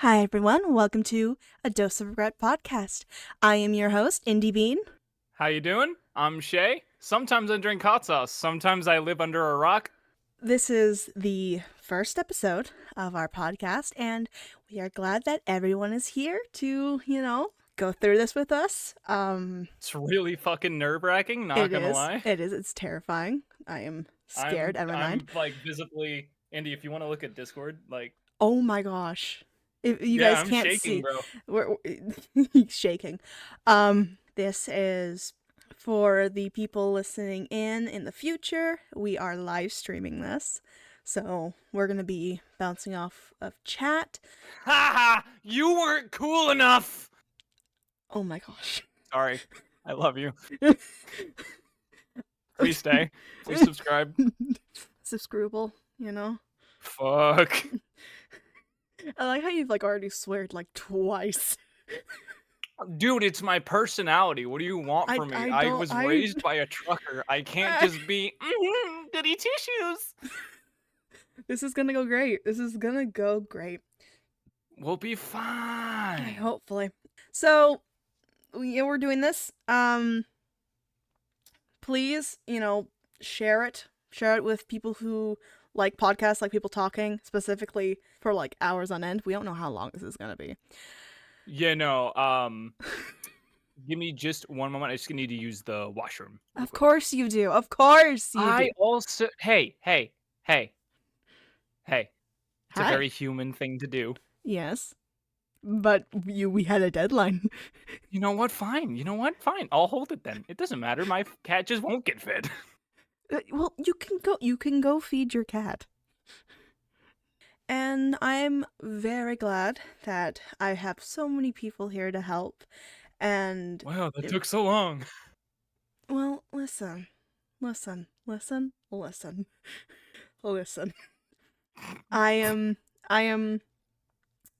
Hi everyone, welcome to A Dose of Regret podcast. I am your host, Indy Bean. How you doing? I'm Shay. Sometimes I drink hot sauce. Sometimes I live under a rock. This is the first episode of our podcast, and we are glad that everyone is here to, go through this with us. It's really fucking nerve-wracking, not gonna lie. It's terrifying. I am scared out of my mind. I'm like visibly Indy, if you want to look at Discord, like Oh my gosh. If you yeah, guys I'm can't shaking, see, bro. he's shaking. This is for the people listening in the future. We are live streaming this, so we're gonna be bouncing off of chat. Haha! You weren't cool enough. Oh my gosh. Sorry. I love you. Please stay. Please subscribe. Subscribable, you know? Fuck. I like how you've already sweared twice. Dude, it's my personality. What do you want from me? I was raised by a trucker. I can't just be goody tissues. This is gonna go great. We'll be fine. Hopefully. So, we're doing this. Please, share it. Share it with people who like podcasts, like people talking, specifically for hours on end. We don't know how long this is gonna be. Yeah, no, give me just one moment. I just need to use the washroom. Of course you do. Of course you do. Also, hey. It's a Hi. very human thing to do. Yes. But we had a deadline. You know what? Fine. Fine. I'll hold it then. It doesn't matter. My cat just won't get fed. Well, you can go feed your cat. And I'm very glad that I have so many people here to help. And wow, that took so long. Well, listen. I am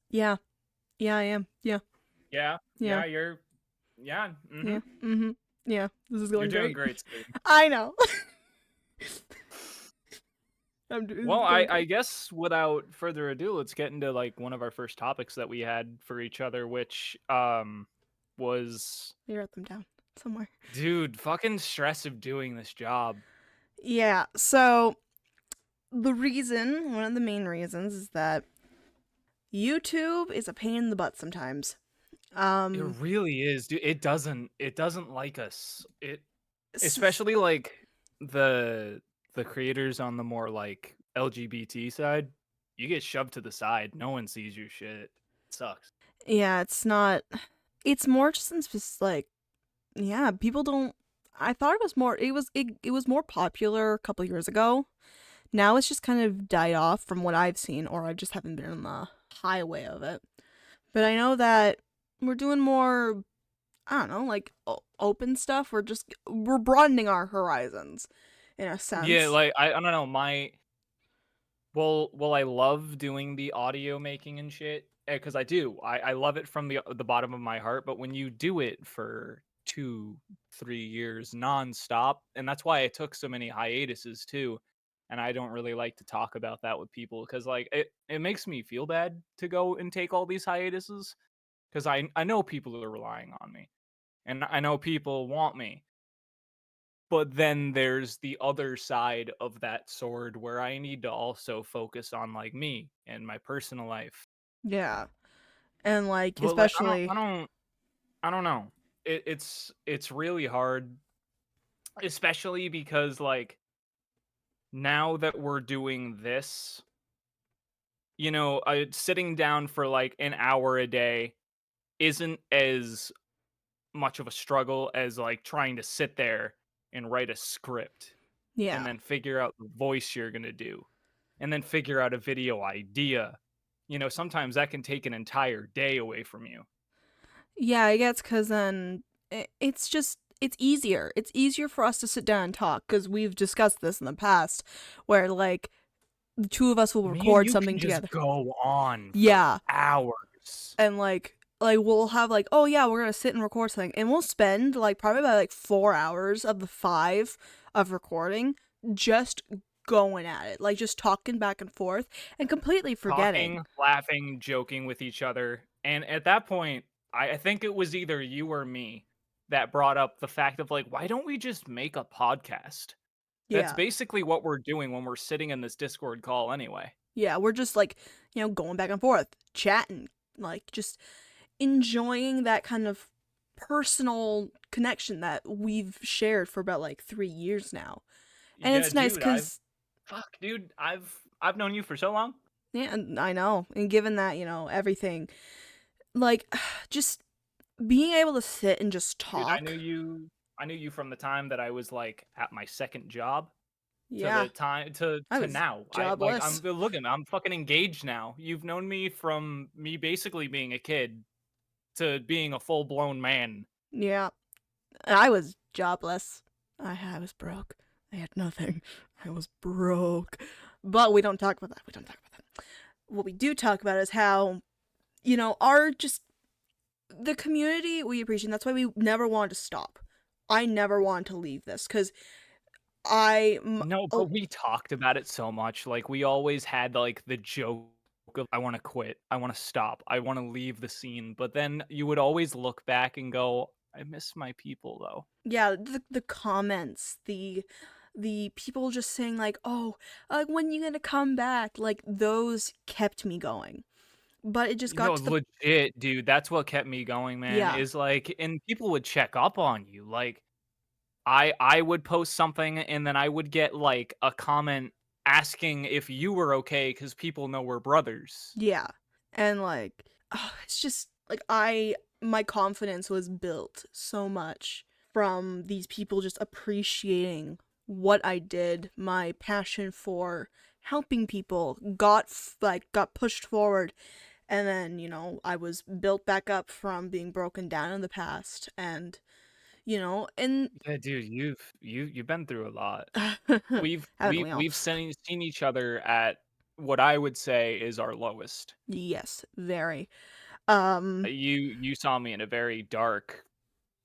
yeah. Yeah, I am. Yeah. Yeah. You're yeah. Mm-hmm. Yeah. Mm-hmm. Yeah. This is going You're doing great. great. I know. Well, I guess without further ado, let's get into one of our first topics that we had for each other, which was you wrote them down somewhere. Dude, fucking stress of doing this job. Yeah, so one of the main reasons is that YouTube is a pain in the butt sometimes. It really is, dude. It doesn't like us. Especially the creators on the more LGBT side, you get shoved to the side. No one sees your shit. It sucks. Yeah, it's more just people don't. I thought it was more. It was more popular a couple years ago. Now it's just kind of died off from what I've seen, or I just haven't been on the highway of it. But I know that we're doing more, I don't know, open stuff. We're broadening our horizons, in a sense. Yeah, I don't know. Well, I love doing the audio making and shit, because I do. I love it from the bottom of my heart. But when you do it for 2-3 years nonstop, and that's why I took so many hiatuses too. And I don't really like to talk about that with people because it makes me feel bad to go and take all these hiatuses because I know people are relying on me and I know people want me. But then there's the other side of that sword where I need to also focus on me and my personal life. Yeah. And but, especially I don't know. It's really hard, especially because now that we're doing this, sitting down for an hour a day isn't as much of a struggle as trying to sit there and write a script. Yeah. And then figure out the voice you're going to do. And then figure out a video idea. Sometimes that can take an entire day away from you. Yeah, I guess because then it's easier. It's easier for us to sit down and talk because we've discussed this in the past where the two of us will record something together. Just go on for hours. And we'll have oh yeah, we're gonna sit and record something, and we'll spend probably about 4 hours of the 5 of recording just going at it, like just talking back and forth and completely forgetting. talking, laughing, joking with each other. And at that point, I think it was either you or me that brought up the fact of like, why don't we just make a podcast? That's Yeah. basically what we're doing when we're sitting in this Discord call anyway. Yeah, we're just like, going back and forth, chatting, like just enjoying that kind of personal connection that we've shared for about like 3 years now. And Yeah, it's nice dude, cuz I've known you for so long. yeah, and I know. And given that, everything like just being able to sit and just Dude, talk. I knew you from the time that I was like at my second job to Yeah, the time I to was now. I'm jobless. look at me, I'm fucking engaged now. You've known me from me basically being a kid to being a full-blown man. Yeah, I was jobless. I was broke. I had nothing. I was broke. But we don't talk about that. We don't talk about that. What we do talk about is how, our just the community we appreciate. And that's why we never wanted to stop. I never wanted to leave this because No, but we talked about it so much. Like we always had like the joke of I want to quit, I want to stop, I want to leave the scene. But then you would always look back and go, I miss my people though. yeah, the comments, the people just saying like, "Oh, when you gonna come back?" Like those kept me going. But it just No, got to the legit, dude. That's what kept me going, man. yeah, Is like, and people would check up on you. Like, I would post something, and then I would get like a comment asking if you were okay because people know we're brothers. yeah, and like, it's just like my confidence was built so much from these people just appreciating what I did, my passion for helping people got pushed forward. And then, I was built back up from being broken down in the past. And, and Yeah, dude, you've been through a lot. haven't we all? We've seen each other at what I would say is our lowest. Yes, very. You saw me in a very dark.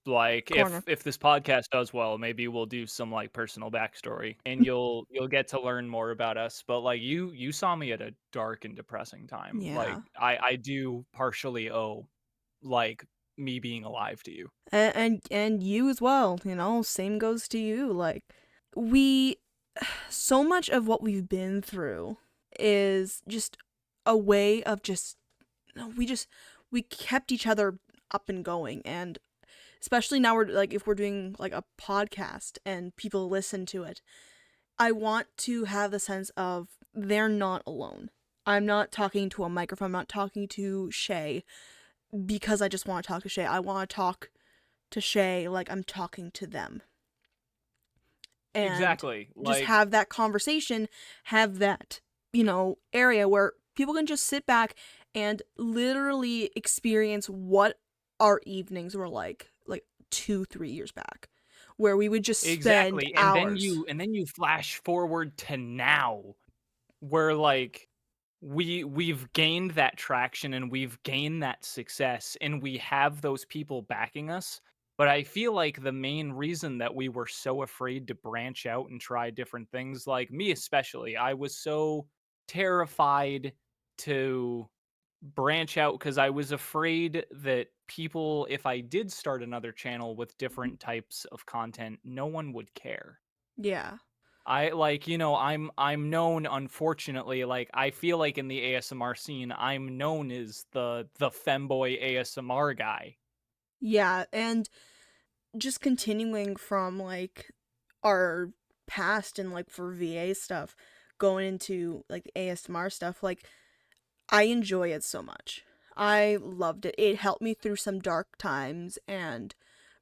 Like, Corner. if this podcast does well, maybe we'll do some, like, personal backstory, and you'll get to learn more about us, but, like, you saw me at a dark and depressing time. Like, Yeah. I do partially owe, like, me being alive to you. And you as well, same goes to you. Like, we, so much of what we've been through is just a way of just, we just, we kept each other up and going. And especially now we're like if we're doing like a podcast and people listen to it, I want to have the sense of they're not alone. I'm not talking to a microphone. I'm not talking to Shay because I just want to talk to Shay. I want to talk to Shay like I'm talking to them, and Exactly, just like have that conversation, have that, area where people can just sit back and literally experience what our evenings were like 2, 3 years back, where we would just spend exactly, hours. and then you flash forward to now, where, like, we've gained that traction and we've gained that success and we have those people backing us. But I feel like the main reason that we were so afraid to branch out and try different things, like me especially, I was so terrified to branch out because I was afraid that people, if I did start another channel with different types of content, no one would care. Yeah. I like, I'm known unfortunately, like I feel like in the ASMR scene, I'm known as the femboy ASMR guy. Yeah, and just continuing from like our past and like for VA stuff, going into like the ASMR stuff, like I enjoy it so much. I loved it. It helped me through some dark times, and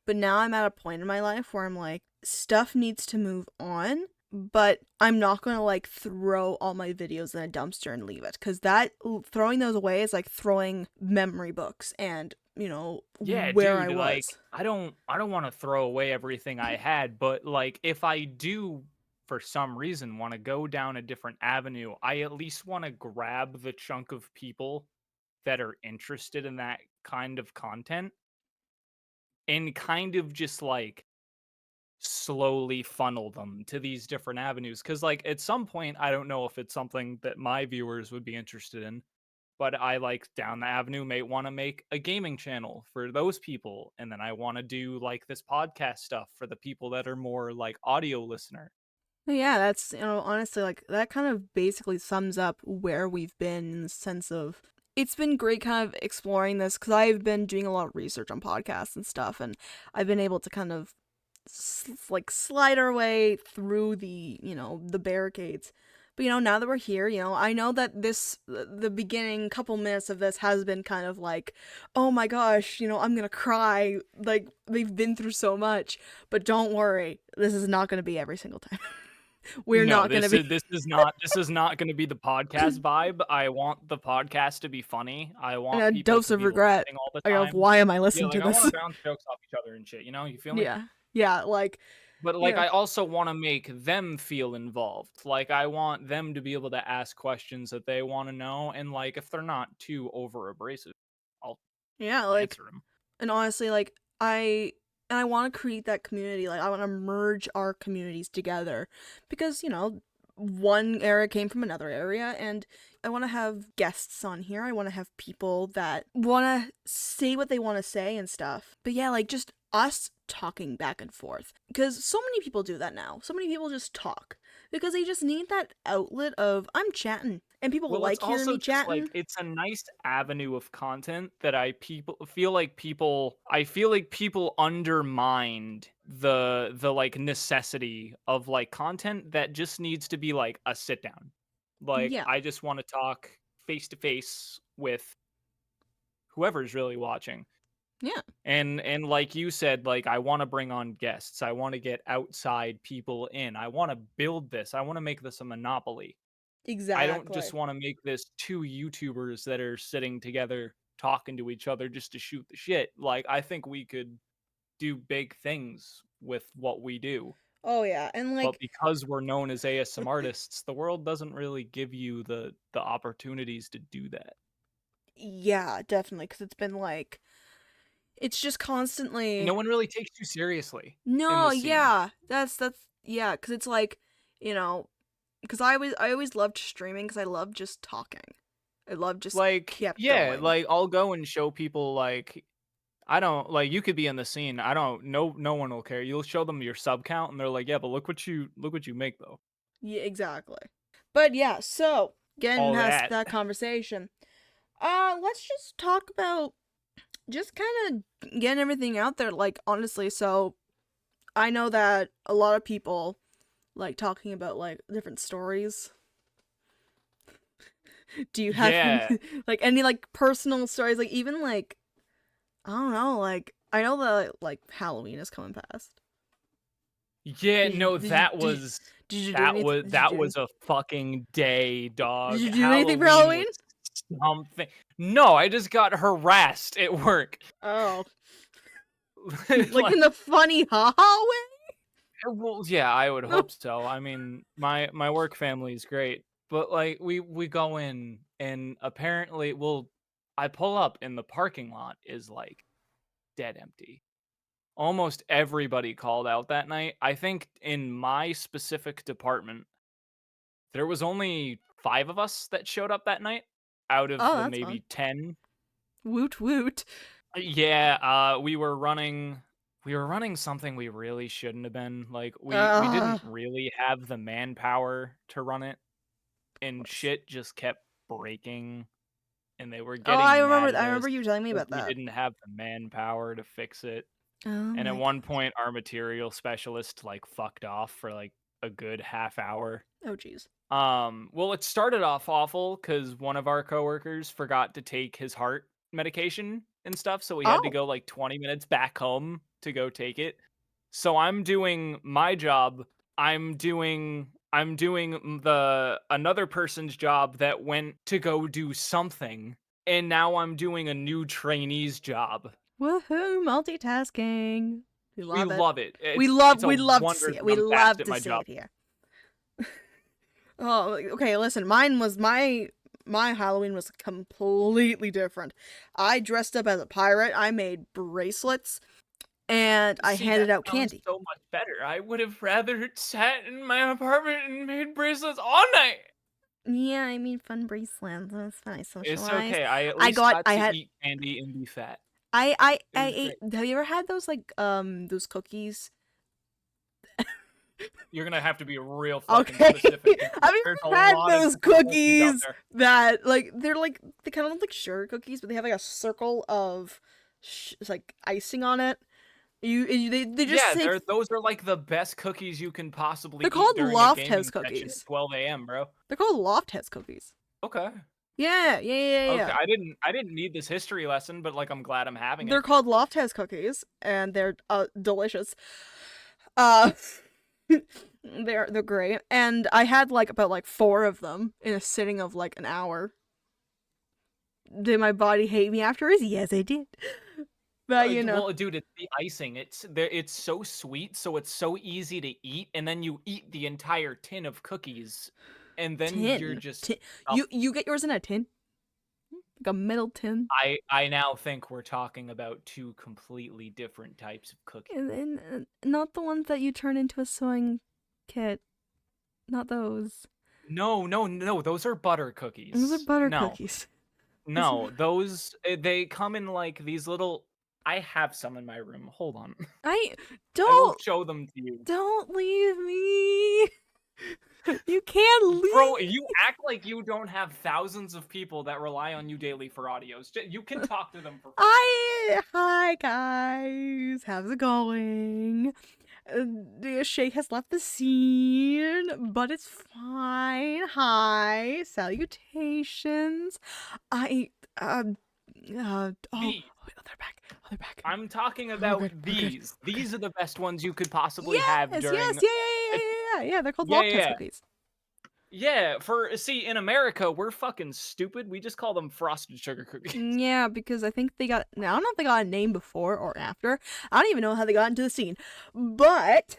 but now I'm at a point in my life where I'm like stuff needs to move on, but I'm not going to like throw all my videos in a dumpster and leave it cuz that throwing those away is like throwing memory books and, Yeah, where I dude, like was. I don't want to throw away everything I had, but like if I do for some reason want to go down a different avenue, I at least want to grab the chunk of people that are interested in that kind of content and kind of just like slowly funnel them to these different avenues. Because, like, at some point, I don't know if it's something that my viewers would be interested in, but I, like, down the avenue may want to make a gaming channel for those people, and then I want to do like this podcast stuff for the people that are more like audio listener. Yeah, that's, honestly, like, that kind of basically sums up where we've been in the sense of it's been great kind of exploring this because I've been doing a lot of research on podcasts and stuff, and I've been able to kind of like slide our way through the barricades. But now that we're here, I know that the beginning couple minutes of this has been kind of like, oh my gosh, I'm gonna cry. Like, they've been through so much. But don't worry, this is not gonna be every single time. We're No, not gonna be this is not going to be the podcast vibe. I want the podcast to be funny. I in want a people dose to of be regret. laughing all the Like, of time. why am I Yeah, listening like to I want this? to bounce jokes off each other and shit. You feel me? Yeah, yeah, like, But like yeah, I also want to make them feel involved. Like I want them to be able to ask questions that they want to know, and like if they're not too over abrasive, I'll yeah, like, answer them. and honestly, like, I want to create that community. Like, I want to merge our communities together because one era came from another area, and I want to have guests on here. I want to have people that want to say what they want to say and stuff. But yeah, like, just us talking back and forth because so many people do that now. So many people just talk because they just need that outlet of I'm chatting, and people Well, it's like hearing also me just like chatting. it's a nice avenue of content that I feel like people undermined the like necessity of like content that just needs to be like a sit down. Like Yeah, I just want to talk face to face with whoever's really watching. yeah, And like you said, like I want to bring on guests. I want to get outside people in. I want to build this. I want to make this a monopoly. I don't exactly. just want to make this two YouTubers that are sitting together talking to each other just to shoot the shit. Like I think we could do big things with what we do. Oh yeah, and But like, because we're known as ASM artists, the world doesn't really give you the opportunities to do that. yeah, definitely, because it's been like it's just No constantly one really takes you seriously in no, the scene. yeah, that's yeah, because it's like you know, because I always loved streaming because I love just talking. I love just Like, kept yeah, going. like I'll go and show people like I don't like you could be in the scene. I don't no one will care. You'll show them your sub count and they're like, "Yeah, but look what you make though." Yeah, exactly. But yeah, so getting All past that. that conversation, let's just talk about just kind of getting everything out there. Like, honestly, so I know that a lot of people like talking about like different stories. Do you have any, Yeah. like, any like personal stories? Like, even like, I don't know, like, I know that like Halloween is coming past. Yeah, Did you no, did you that did you, was did you do that anything? was that was a fucking day, Did dog. you do anything for Halloween Halloween? was something. No, I just got harassed at work. Oh, like Like, in the funny haha well, yeah, I would way? hope so. I mean, my work family is great, but like we go in and apparently, well, I pull up and the parking lot is like dead empty. Almost everybody called out that night. I think in my specific department, there was only 5 of us that showed up that night out of Oh, the that's fun. maybe 10. Woot woot. Yeah, we were running something we really shouldn't have been. Like we didn't Of really have the manpower to run it, and course. shit just kept breaking and they were Oh, I getting mad remember. at I us remember you telling me because about we that. didn't have the manpower to fix it. Oh And at my one gosh. point our material specialist like fucked off for like a good half hour. Oh jeez. Well, it started off awful because one of our coworkers forgot to take his heart medication and stuff, so we had to Oh. go like 20 minutes back home to go take it. So I'm doing my job. I'm doing the another person's job that went to go do something, and now I'm doing a new trainee's job. Woohoo! Multitasking. We We love it. love it. We It's love. it's a We love to wonder see it. that We I'm fast love at to my see job. it here. Oh, okay. Listen, mine was my Halloween was completely different. I dressed up as a pirate. I made bracelets. and I See, handed that out sounds candy. so much better. I would have rather sat in my apartment and made bracelets all night. Yeah, I mean fun bracelets. That's fun. I It's socialized. okay. I at I least got. got I to had. eat candy and be fat. It I was ate. great. Have you ever had those like those cookies? You're gonna have to be real fucking Okay. specific because Have you there's a ever had lot of those different cookies out cookies there. that like they kind of look like sugar cookies, but they have like a circle of like icing on it? They just Yeah, say those are like the best cookies you can possibly they're eat called during a Loft House gaming session at cookies. 12 a.m., bro. They're called Loft House cookies. Okay. Okay, Yeah. I didn't need this history lesson, but like I'm glad I'm having They're it. called Loft House cookies, and they're delicious. Uh, they're great, and I had like about like 4 of them in a sitting of like an hour. Did my body hate me afterwards? Yes, I did. But you know, Well, dude, it's the icing. It's there. It's so sweet, so it's so easy to eat, and then you eat the entire tin of cookies, and then you're just tin. stuffed. You get yours in a tin, like a metal tin, I now think we're talking about two completely different types of cookies. and not the ones that you turn into a sewing kit. Not those. No. Those are butter Those are cookies. butter No, cookies. Those are- no. Those they come in like these little. I have some in my room. Hold on. I I will don't show them to you. don't leave me. You can't Bro, leave. you act like you don't have thousands of people that rely on you daily for audios. You can talk to them for free. Hi guys, how's it going? Shay has left the scene, but it's fine. Hi, salutations. I These. they're back. Oh, they're back. I'm talking Oh, we're about good. We're good. these. We're good. These are the best ones you could possibly Yes, have yes, during. yeah. They're called Yeah, Loft yeah, House yeah. cookies. Yeah, for see in America, we're fucking stupid. We just call them frosted sugar cookies. Yeah, because I think they got. Now I don't know if they got a name before or after. I don't even know how they got into the scene, but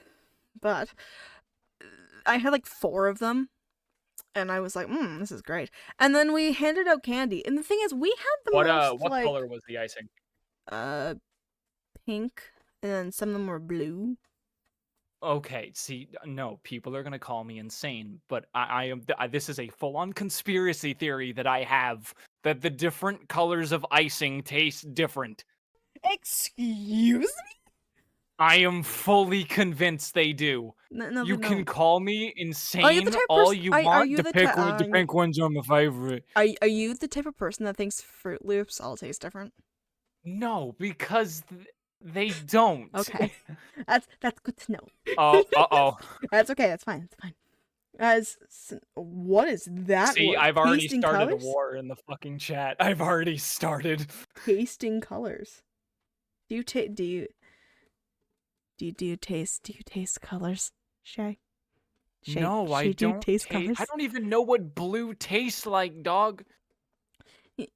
I had like 4 of them, and I was like, this is great. And then we handed out candy, and the thing is, we had the most What like color was the icing? uh pink, and then some of them were blue. Okay, see, no, people are gonna call me insane, but I am. This is a full-on conspiracy theory that I have that the different colors of icing taste different. Excuse me? I am fully convinced they do. No, You no. can call me Are you the insane type of all person? you Are want. you the The pink ones are my favorite. are you the type of person that thinks Fruit Loops all taste different? No, because they don't. Okay, that's good to know. Oh, uh-oh. That's okay. That's fine. That's fine. What is that See, word? I've already Pasting started a colors? war in the fucking chat. I've already started. Pasting colors. Do you taste colors, Shay? No, I Shay, do you don't taste taste. I colors? don't even know what blue tastes like, dog.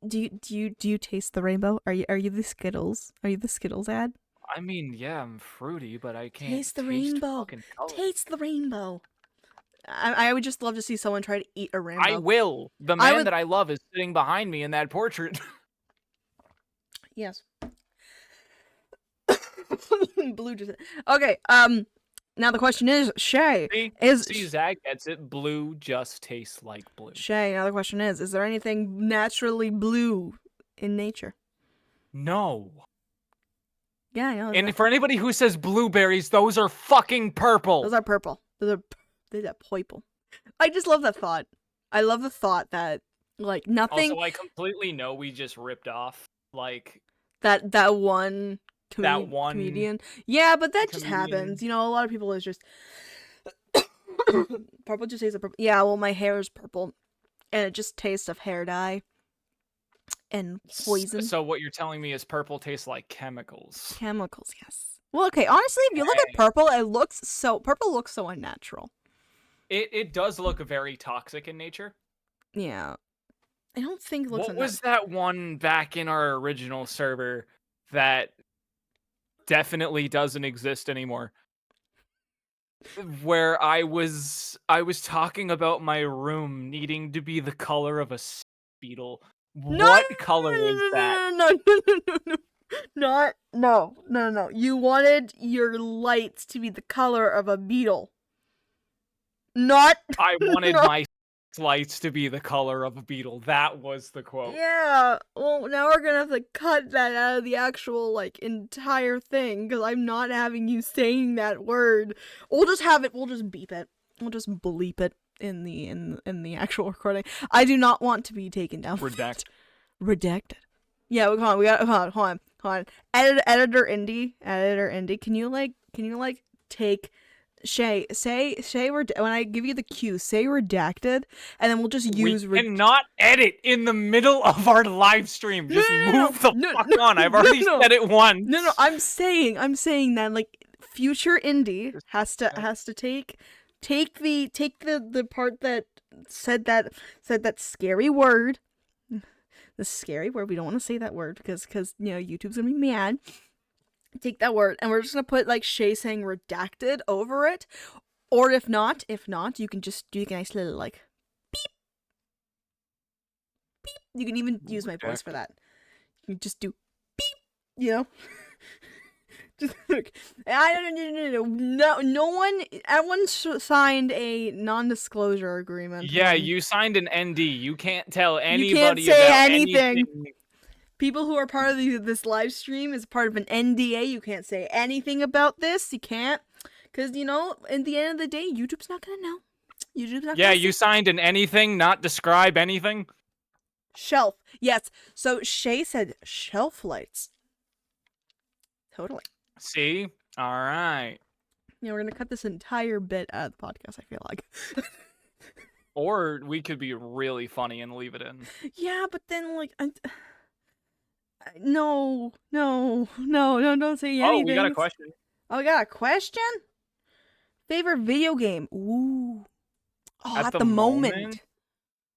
Do you taste the rainbow? Are you the Skittles? Are you the Skittles ad? I mean, yeah, I'm fruity, but I can't Taste the taste rainbow. fucking color. Taste the rainbow. I would just love to see someone try to eat a rainbow. I will. The I man would. that I love is sitting behind me in that portrait. Yes. Blue just. Okay. Now the question is, Shay, See, Zach gets it. Blue just tastes like blue. Shay, now the question is there anything naturally blue in nature? No. Yeah, I know. And for anybody who says blueberries, those are fucking purple. Those are purple. Those are purple. I just love that thought. I love the thought that like nothing. Also, I completely know we just ripped off like that one comedian. Yeah, but that just happens. You know, a lot of people is just purple just tastes of purple. Yeah, well, my hair is purple, and it just tastes of hair dye and poison. So what you're telling me is purple tastes like chemicals. Chemicals, yes. Well, okay. Honestly, if you look at purple, purple looks so unnatural. It does look very toxic in nature. Yeah, I don't think it looks. What was that one back in our original server that definitely doesn't exist anymore? Where I was talking about my room needing to be the color of a beetle. What color is that? No. No. You wanted your lights to be the color of a beetle. Not. I wanted No. my lights to be the color of a beetle. That was the quote. Yeah. Well, now we're gonna have to cut that out of the actual like entire thing because I'm not having you saying that word. We'll just have it. We'll just beep it. We'll just bleep it in the actual recording. I do not want to be taken down. Redact. Redacted. Yeah, hold on. We got hold on. Editor Indy. Can you take Shay, when I give you the cue, say redacted, and then we'll just use. We cannot edit in the middle of our live stream. Just move the fuck on. I've already said it once. No. I'm saying that like future Indy has to take the part that said that scary word. The scary word. We don't want to say that word because YouTube's gonna be mad. Take that word, and we're just gonna put like Shay saying redacted over it, or if not, you can just do a nice little like beep, beep. You can even use my voice for that. You can just do beep, Just look. No everyone signed a non-disclosure agreement. Yeah, you signed an ND. You can't tell anybody you can't say about anything. People who are part of this live stream is part of an NDA. You can't say anything about this. You can't. Because, at the end of the day, YouTube's not going to know. Yeah, you signed an anything, not describe anything. Shelf. Yes. So Shay said shelf lights. Totally. See? All right. We're going to cut this entire bit out of the podcast, I feel like. Or we could be really funny and leave it in. Yeah, but then, like... No, don't say anything. Oh, we got a question. Oh, we got a question? Favorite video game? Ooh. Oh, at the moment.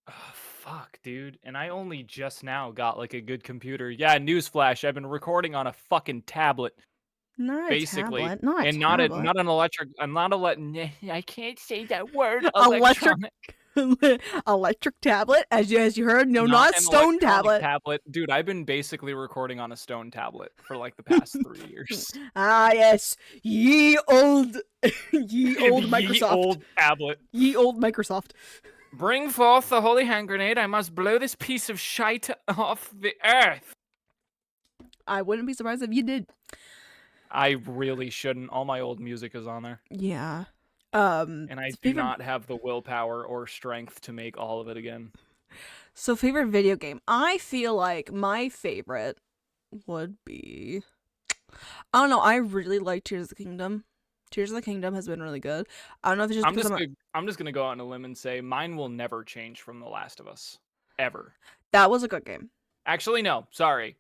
Oh, fuck, dude. And I only just now got like a good computer. Yeah, newsflash. I've been recording on a fucking tablet. Not basically. a tablet. Not and tablet. not an electric. I can't say that word. Electric tablet, as you heard. No, not a stone tablet. Dude, I've been basically recording on a stone tablet for like the past 3 years. Ah, yes, ye old Microsoft. Ye old tablet. Ye old Microsoft. Bring forth the holy hand grenade. I must blow this piece of shite off the earth. I wouldn't be surprised if you did. I really shouldn't. All my old music is on there. Yeah. And I do not have the willpower or strength to make all of it again. So favorite video game. I feel like my favorite would be... I don't know. I really like Tears of the Kingdom. Tears of the Kingdom has been really good. I don't know if it's just I'm just gonna go out on a limb and say mine will never change from The Last of Us. Ever. That was a good game. Actually, no. Sorry.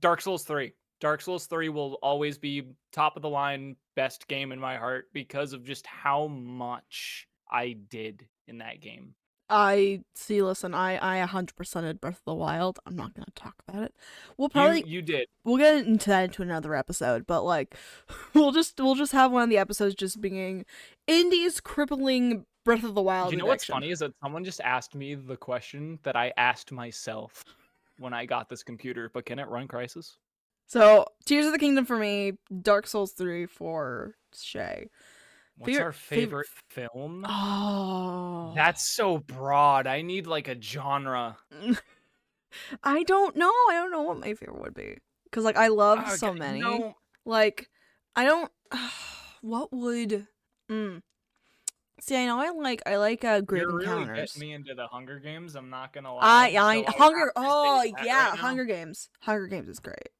Dark Souls 3. Dark Souls 3 will always be top of the line, best game in my heart because of just how much I did in that game. Listen, I 100%ed Breath of the Wild. I'm not gonna talk about it. We'll probably you did. We'll get into that into another episode, but like we'll just have one of the episodes just being Indy's crippling Breath of the Wild. You know what's funny is that someone just asked me the question that I asked myself when I got this computer, but can it run Crysis? So, Tears of the Kingdom for me, Dark Souls 3 for Shay. What's our favorite film? Oh. That's so broad. I need like a genre. I don't know. I don't know what my favorite would be. Because, like, I love so many. No. Like, I don't... what would... See, I know I like Great You're Encounters. Really getting me into the Hunger Games, I'm not gonna lie. Hunger Games. Hunger Games is great.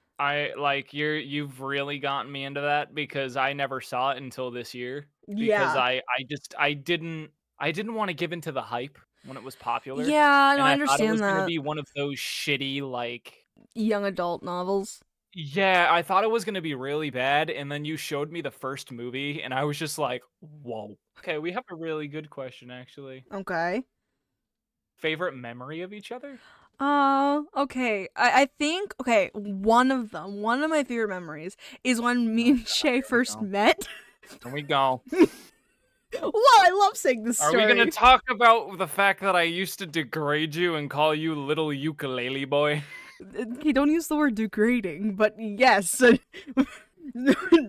You've really gotten me into that because I never saw it until this year. Yeah. Because I didn't want to give into the hype when it was popular. Yeah, no, I understand thought it was that. gonna be one of those shitty like young adult novels. Yeah, I thought it was gonna be really bad, and then you showed me the first movie, and I was just like, whoa. Okay, we have a really good question actually. Okay. Favorite memory of each other? Okay. I think, one of my favorite memories is when me and Shay first met. Here we go. Well, I love saying this story. Are we gonna talk about the fact that I used to degrade you and call you little ukulele boy? Okay, don't use the word degrading, but yes.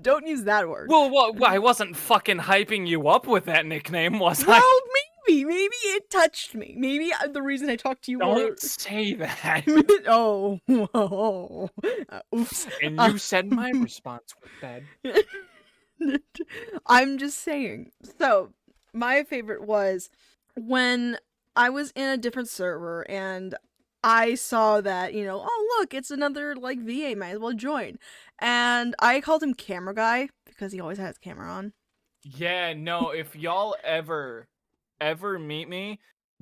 Don't use that word. Well, I wasn't fucking hyping you up with that nickname, was I? Well, maybe it touched me. Maybe the reason I talked to you more. Don't say that. Oh, whoa. Oops. And you said my response was bad. I'm just saying. So, my favorite was when I was in a different server and I saw that, oh, look, it's another, like, VA, might as well join. And I called him Camera Guy because he always had his camera on. Yeah, no, if y'all ever meet me,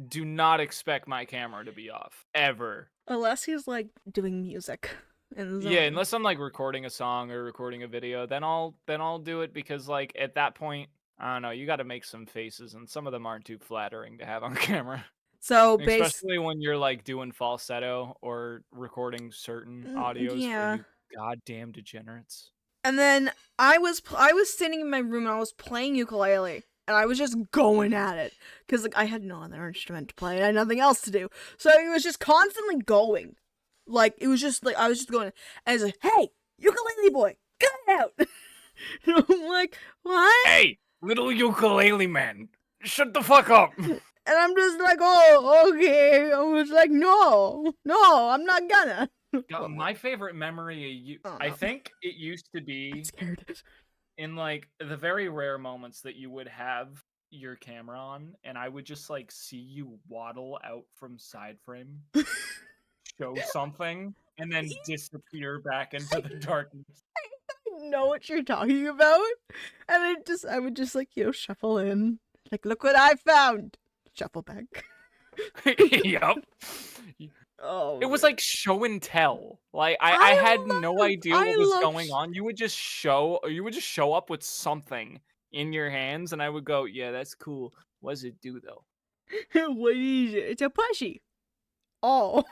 do not expect my camera to be off. Ever. Unless he's, like, doing music in the Yeah, zone. unless I'm like recording a song or recording a video, then I'll do it because like at that point, I don't know, you got to make some faces and some of them aren't too flattering to have on camera. So, Especially when you're like doing falsetto or recording certain audios for yeah. you goddamn degenerates. And then I was sitting in my room and I was playing ukulele and I was just going at it because like I had no other instrument to play and I had nothing else to do, so it was just constantly going. Like it was just like I was just going, and it's like, "Hey, ukulele boy, cut it out!" And I'm like, "What?" Hey, little ukulele man, shut the fuck up. And I'm just like, "Oh, okay." I was like, "No, I'm not gonna." My favorite memory, Oh, I no. think it used to I'm be scared. in like the very rare moments that you would have your camera on and I would just like see you waddle out from side frame, show something, and then disappear back into the darkness. Know what you're talking about, and I would just like shuffle in, like, look what I found, shuffle back. Yup. Oh, It was man. like show and tell. Like I had no idea I what was love going on. You would just show up with something in your hands and I would go, "Yeah, that's cool. What does it do though?" what is it? It's a plushie. Oh.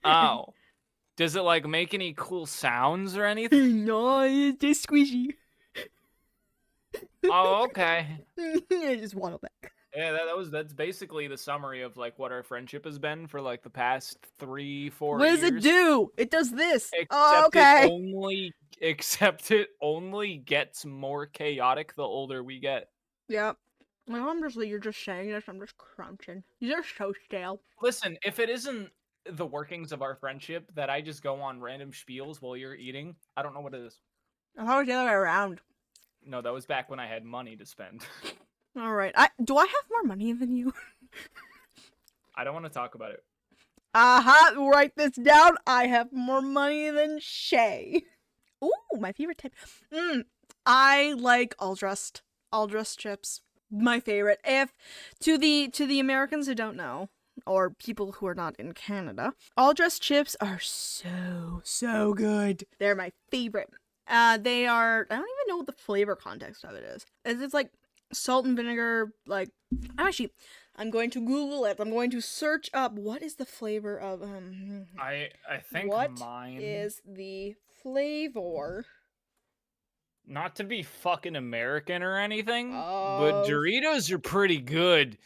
Oh. Does it like make any cool sounds or anything? No, it's just squishy. Oh, okay. I just waddle back. Yeah, that's basically the summary of like what our friendship has been for like the past 3-4 What does it years. do? It does this. Oh, okay. Except it only gets more chaotic the older we get. Yep. Like, you're just saying this, I'm just crunching. You're so stale. Listen, if it isn't the workings of our friendship that I just go on random spiels while you're eating, I don't know what it is. I thought it was the other way around. No, that was back when I had money to spend. All right. Do I have more money than you? I don't want to talk about it. Write this down. I have more money than Shay. Ooh, my favorite type. I like all dressed chips. My favorite. If to the Americans who don't know, or people who are not in Canada, all dressed chips are so good. They're my favorite. They are. I don't even know what the flavor context of it is. It's like salt and vinegar. Like, actually, I'm going to Google it. I'm going to search up what is the flavor of I think what mine is the flavor. Not to be fucking American or anything, but Of Doritos are pretty good.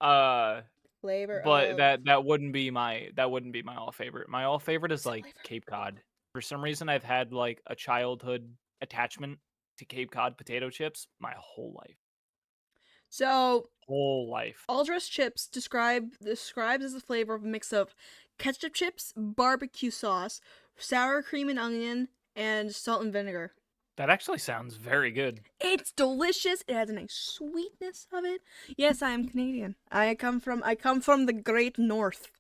flavor But of that wouldn't be my all favorite. My all favorite is like flavor. Cape Cod. For some reason, I've had like a childhood attachment to Cape Cod potato chips my whole life. So Whole life. all dressed chips describes as a flavor of a mix of ketchup chips, barbecue sauce, sour cream and onion, and salt and vinegar. That actually sounds very good. It's delicious. It has a nice sweetness of it. Yes, I am Canadian. I come from the great north.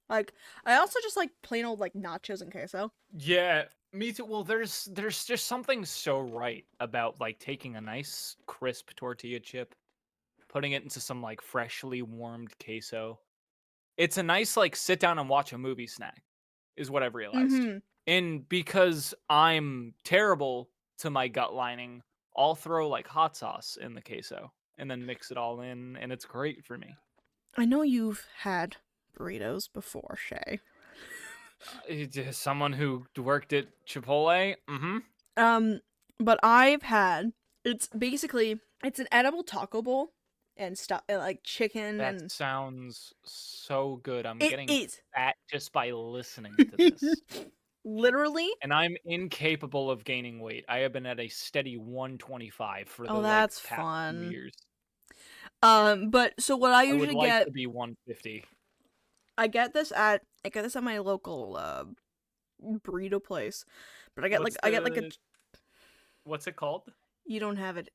Like, I also just like plain old like nachos and queso. Yeah, me too. Well, there's just something so right about like taking a nice crisp tortilla chip, putting it into some like freshly warmed queso. It's a nice like sit down and watch a movie snack, is what I've realized. Mm-hmm. And because I'm terrible to my gut lining, I'll throw like hot sauce in the queso and then mix it all in, and it's great for me. I know you've had burritos before, Shay. Someone who worked at Chipotle, But I've had, it's basically, it's an edible taco bowl, and stuff, like chicken That and sounds so good. I'm it getting is. fat just by listening to this. Literally. And I'm incapable of gaining weight. I have been at a steady 125 for Oh, the like that's past 2 fun. years. But so what I I would usually like get, to be 150. I get this at my local burrito place, but What's I get like a. the what's it called? You don't have it,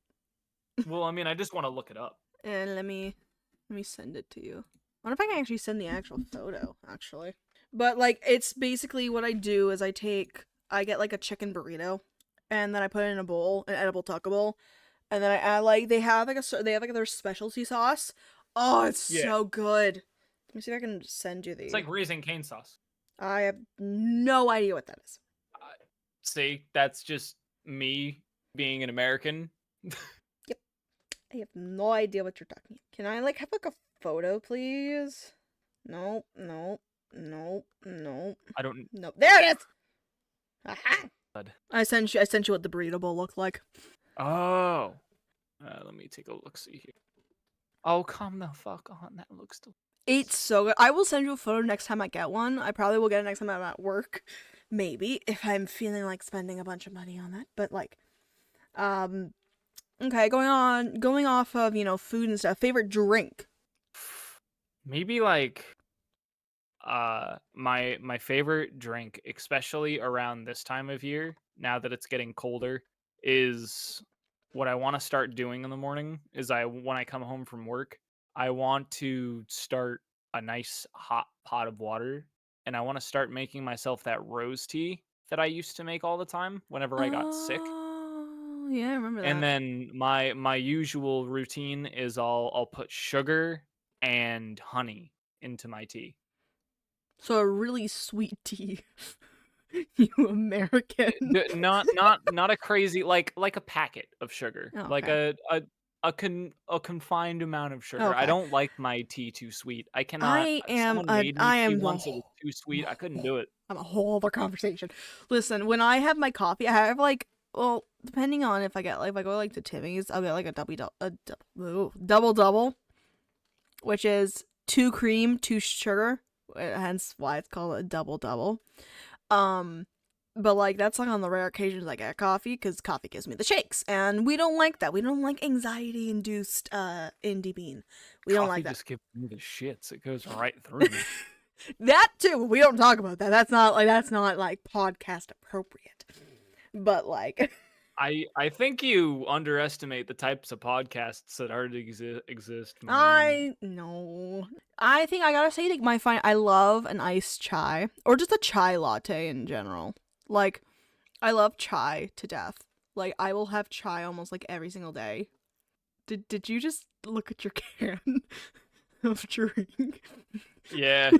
Well, I mean, I just want to look it up. and let me send it to you. I wonder if I can actually send the actual photo, actually. But like, it's basically what I do is I get like a chicken burrito, and then I put it in a bowl, an edible taco bowl, and then I add like they have like their specialty sauce. Oh, it's Yeah, so good. Let me see if I can send you it's the. like raising cane sauce. I have no idea what that is. Uh, See, that's just me being an American. Yep, I have no idea what you're talking. Can I like have like a photo, please? Nope, nope, nope, nope, I don't. nope. There it is. Aha! I sent you what the burrito bowl looked like. Oh, let me take a look. See here. Oh, come the fuck on. That looks delicious. It's so good. I will send you a photo next time I get one. I probably will get it next time I'm at work. Maybe if I'm feeling like spending a bunch of money on that. But like, um, okay, going off of, food and stuff. Favorite drink? Maybe like my favorite drink, especially around this time of year, now that it's getting colder, is what I want to start doing in the morning is I when I come home from work, I want to start a nice hot pot of water and I want to start making myself that rose tea that I used to make all the time whenever I got sick. Oh, yeah, I remember And that. then my usual routine is I'll put sugar and honey into my tea. So a really sweet tea. You American. Not a crazy like a packet of sugar, Oh, like okay. a confined amount of sugar. I Okay. don't like my tea too sweet. I cannot. Someone made me I tea am once. It was too sweet. I couldn't do it. I'm a whole other conversation. Listen, when I have my coffee, I have like, well, depending on if I get like if I go like to Timmy's, I'll get like a double double, which is 2 cream, 2 sugar, hence why it's called a double double. Um, but like that's like on the rare occasions I get coffee because coffee gives me the shakes, and we don't like that. We don't like anxiety induced indie bean. We don't Coffee like that. just gives me the shits. It goes right through me. That too. We don't talk about that. That's not like podcast appropriate. But like I think you underestimate the types of podcasts that already exist, man. I know. I think I gotta say like my fine. I love an iced chai or just a chai latte in general. Like I love chai to death. Like I will have chai almost like every single day. Did you just look at your can of drink? Yeah,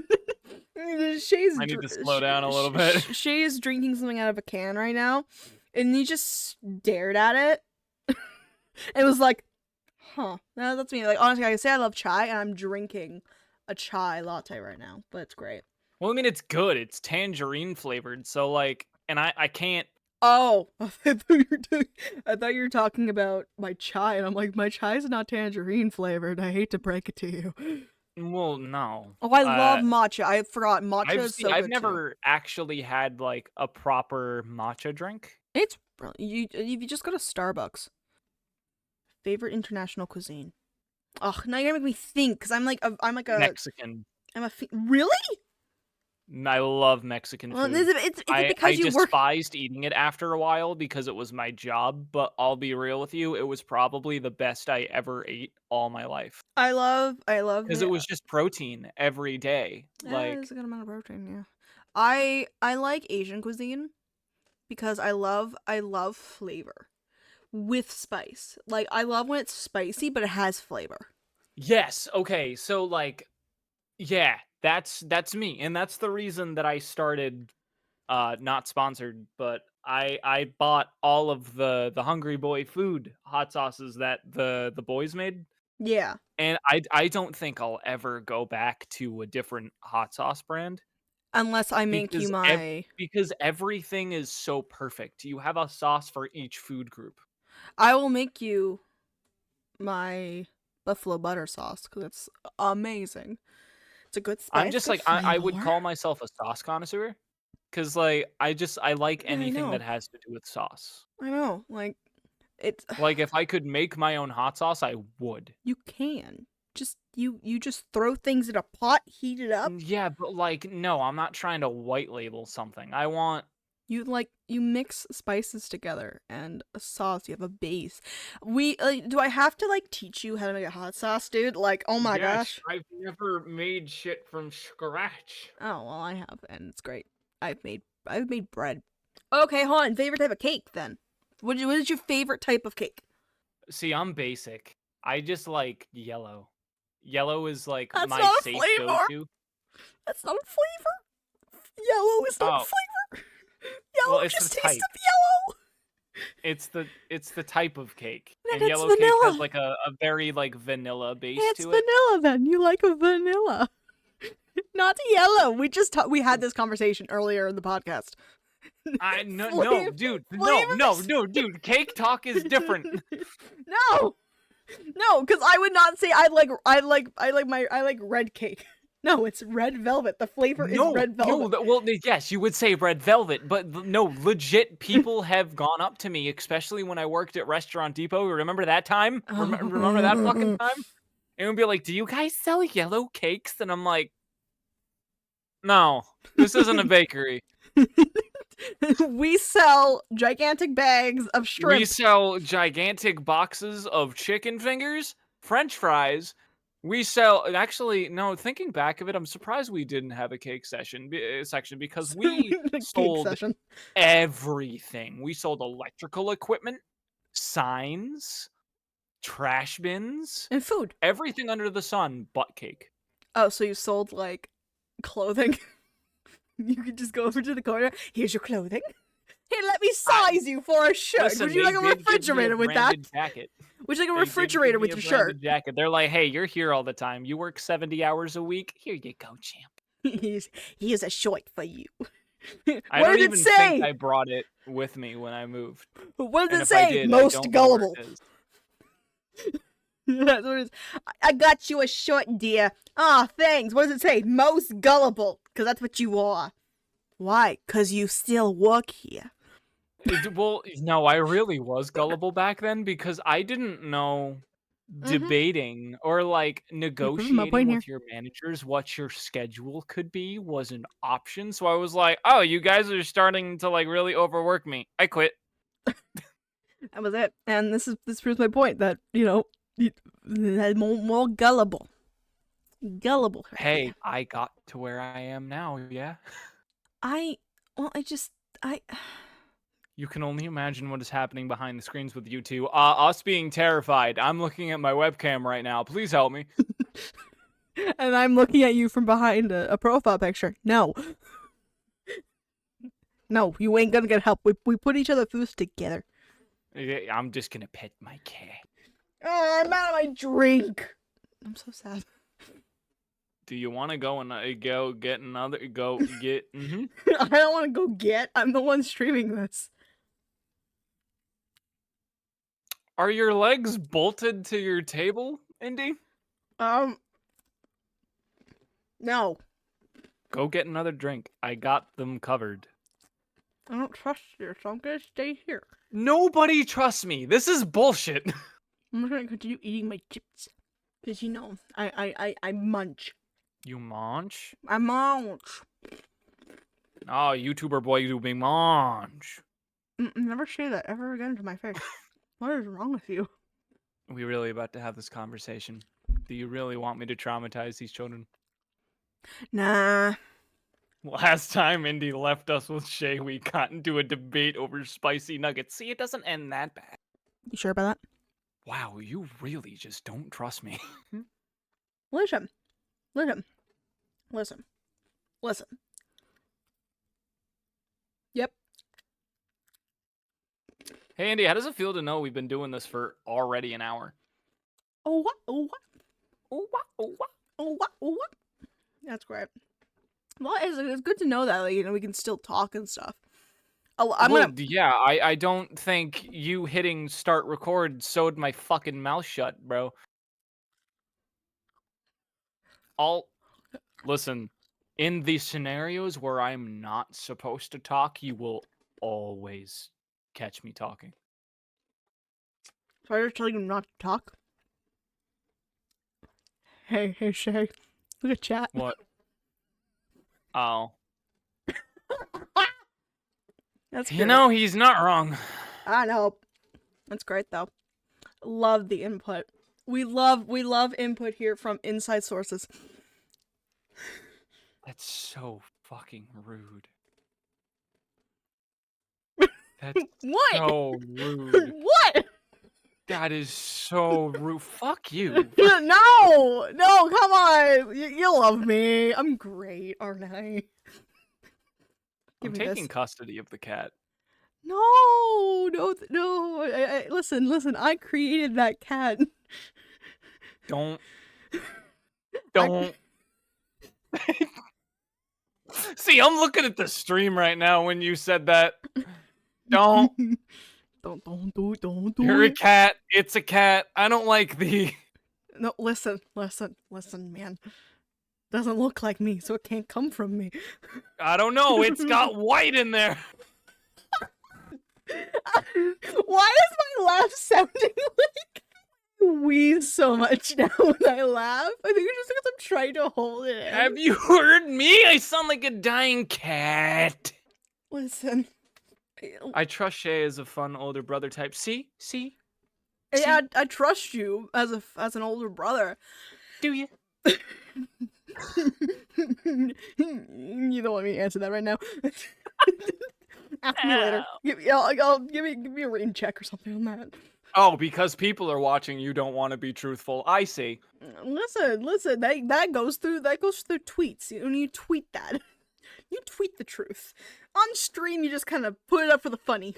I need to slow down a little bit. Shay's drinking something out of a can right now, and he just stared at it. It was like, huh. No, that's me. Like honestly, I can say I love chai, and I'm drinking a chai latte right now, but it's great. Well, I mean, it's good. It's tangerine flavored, so like, and I can't. Oh, I thought you were talking about my chai, and I'm like, my chai is not tangerine flavored. I hate to break it to you. Well, no. Oh, I love matcha. I forgot matcha is so I've good too. never actually had like a proper matcha drink. It's brilliant. You just go to Starbucks. Favorite international cuisine. Oh, now you're gonna make me think because Mexican. Really? I love Mexican Well, food. is it I because you work? despised eating it after a while because it was my job, but I'll be real with you, it was probably the best I ever ate all my life. I love Because it the. was just protein every day. Yeah, there's Like, a good amount of protein. Yeah, I like Asian cuisine because I love flavor with spice. Like I love when it's spicy, but it has flavor. yes, okay, so like, yeah, that's me, and that's the reason that I started not sponsored, but I bought all of the Hungry Boy food hot sauces that the boys made, Yeah, and I don't think I'll ever go back to a different hot sauce brand unless I make you because my. because everything is so perfect. You have a sauce for each food group. I will make you my buffalo butter sauce because it's amazing. It's a good I'm spice, just good like I would flavor. call myself a sauce connoisseur, cause like I like Yeah, I anything that know. has to do with sauce. I know. Like it's Like if I could make my own hot sauce, I would. you can just you just throw things in a pot, heat it up. Yeah, but like no, I'm not trying to white label something. I want You mix spices together and a sauce. You have a base. Do I have to like teach you how to make a hot sauce, dude? Like, oh my Yes, gosh. I've never made shit from scratch. Oh well, I have, and it's great. I've made bread. Okay, hold on. Favorite type of cake then? What is your favorite type of cake? See, I'm basic. I just like yellow. Yellow is like That's my not a safe flavor. go-to. That's not a flavor. Yellow is not a Oh, flavor. well, Yellow it's the just tastes type. of yellow. It's the type of cake. Then And it's yellow cake has vanilla. like a very like vanilla base It's to it. vanilla then. You like a vanilla. Not yellow. We had this conversation earlier in the podcast. I no no Flavor, dude flavors. no dude cake talk is different. No, no, because I would not say I like red cake. No, it's red velvet. The flavor is No, red no. velvet. Well, yes, you would say red velvet, but no, legit people have gone up to me, especially when I worked at Restaurant Depot. Remember that time? Remember that fucking time? And would be like, "Do you guys sell yellow cakes?" And I'm like, "No, this isn't a bakery. We sell gigantic bags of We shrimp. sell gigantic boxes of chicken fingers, French fries. We sell actually no. Thinking back of it, I'm surprised we didn't have a cake section because we The cake sold session everything. We sold electrical equipment, signs, trash bins, and food. everything under the sun but cake. Oh, so you sold like clothing? You could just go over to the corner. Here's your clothing. Here, let me I size you for a shirt. listen, Would you like a they did give me a refrigerator with that? branded jacket. Would you like a They did refrigerator give me with a your shirt? branded jacket. They're like, "Hey, you're here all the time. You work 70 hours a week. Here you go, champ." Here's a shirt for you. I What don't does it even think say? I brought it with me when I moved. What And does it if I say? did, I Most don't know where gullible. it is. That's what it is. I got you a shirt, dear. Ah, thanks. What does it say? Most gullible. Because that's what you are. Why? Because you still work here. Well, no, I really was gullible back then because I didn't know Mm-hmm. debating or like You proving my point negotiating here. with your managers what your schedule could be was an option. So I was like, "Oh, you guys are starting to like really overwork me. I quit." That was it. And this proves my point that, more gullible. Gullible right Hey, there. I got to where I am now, yeah. I, well, I just, I, You can only imagine what is happening behind the screens with you two. Us being terrified. I'm looking at my webcam right now. Please help me. and I'm looking at you from behind a profile picture. No. No, you ain't gonna get help. We put each other through this together. I'm just gonna pet my cat. Oh, I'm out of my drink. I'm so sad. Do you want to go and go get another? Go get. I don't want to go get. I'm the one streaming this. Are your legs bolted to your table, Indy? No. Go get another drink. I got them covered. I don't trust you, so I'm gonna stay here. Nobody trusts me. This is bullshit. I'm just gonna continue eating my chips. Cause I munch. You munch? I munch. Oh, YouTuber boy, you being munch. Never say that ever again to my face. What is wrong with you? Are we really about to have this conversation? Do you really want me to traumatize these children? Nah. Last time Indy left us with Shay, we got into a debate over spicy nuggets. See, it doesn't end that bad. You sure about that? Wow, you really just don't trust me. Listen. Listen. Listen. Listen. Yep. Hey, Indy, how does it feel to know we've been doing this for already an hour? Oh what? Oh what? Oh, what? Oh, what? Oh what? Oh what? That's great. Well, it's good to know that we can still talk and stuff. Oh, Yeah, I don't think you hitting start record sewed my fucking mouth shut, bro. Listen. In the scenarios where I'm not supposed to talk, you will always catch me talking. So I just tell you not to talk. Hey, Shay. Look at chat. What? Oh. That's You great. know, he's not wrong. I know. That's great though. Love the input. We love input here from inside sources. That's so fucking rude. That's What? so rude. What? That is so rude. Fuck you. No, come on. You love me. I'm great, aren't I? I'm taking custody of the cat. No. Listen. I created that cat. Don't. See, I'm looking at the stream right now when you said that. Don't. Don't. You're a cat. It's a cat. I don't like the. No, listen, man. Doesn't look like me, so it can't come from me. I don't know. It's got white in there. Why is my laugh sounding like I wheeze so much now when I laugh? I think it's just because I'm trying to hold it in. Have you heard me? I sound like a dying cat. Listen. I trust Shay as a fun older brother type. See? Yeah, I trust you as an older brother. Do you? You don't want me to answer that right now. Ask me later. Give me a rain check or something on that. Oh, because people are watching, you don't want to be truthful. I see. Listen. That goes through tweets. When you tweet that, you tweet the truth. On stream, you just kind of put it up for the funny.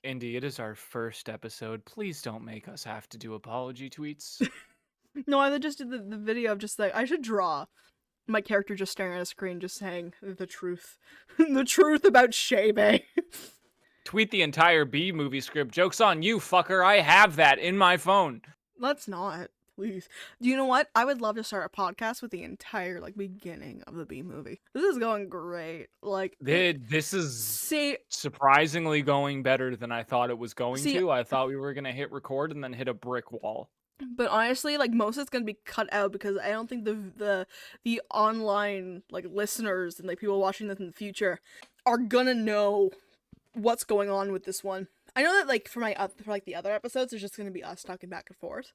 Indy, it is our first episode. Please don't make us have to do apology tweets. No, I just did the video of just like, I should draw my character just staring at a screen just saying the truth. The truth about Shay Bay. Tweet the entire B movie script. Joke's on you, fucker. I have that in my phone. Let's not, please. Do you know what? I would love to start a podcast with the entire beginning of the B movie. This is going great. This is surprisingly going better than I thought it was going to. I thought we were gonna hit record and then hit a brick wall. But honestly, most of it's gonna be cut out because I don't think the online listeners and people watching this in the future are gonna know what's going on with this one. I know that for the other episodes, it's just gonna be us talking back and forth.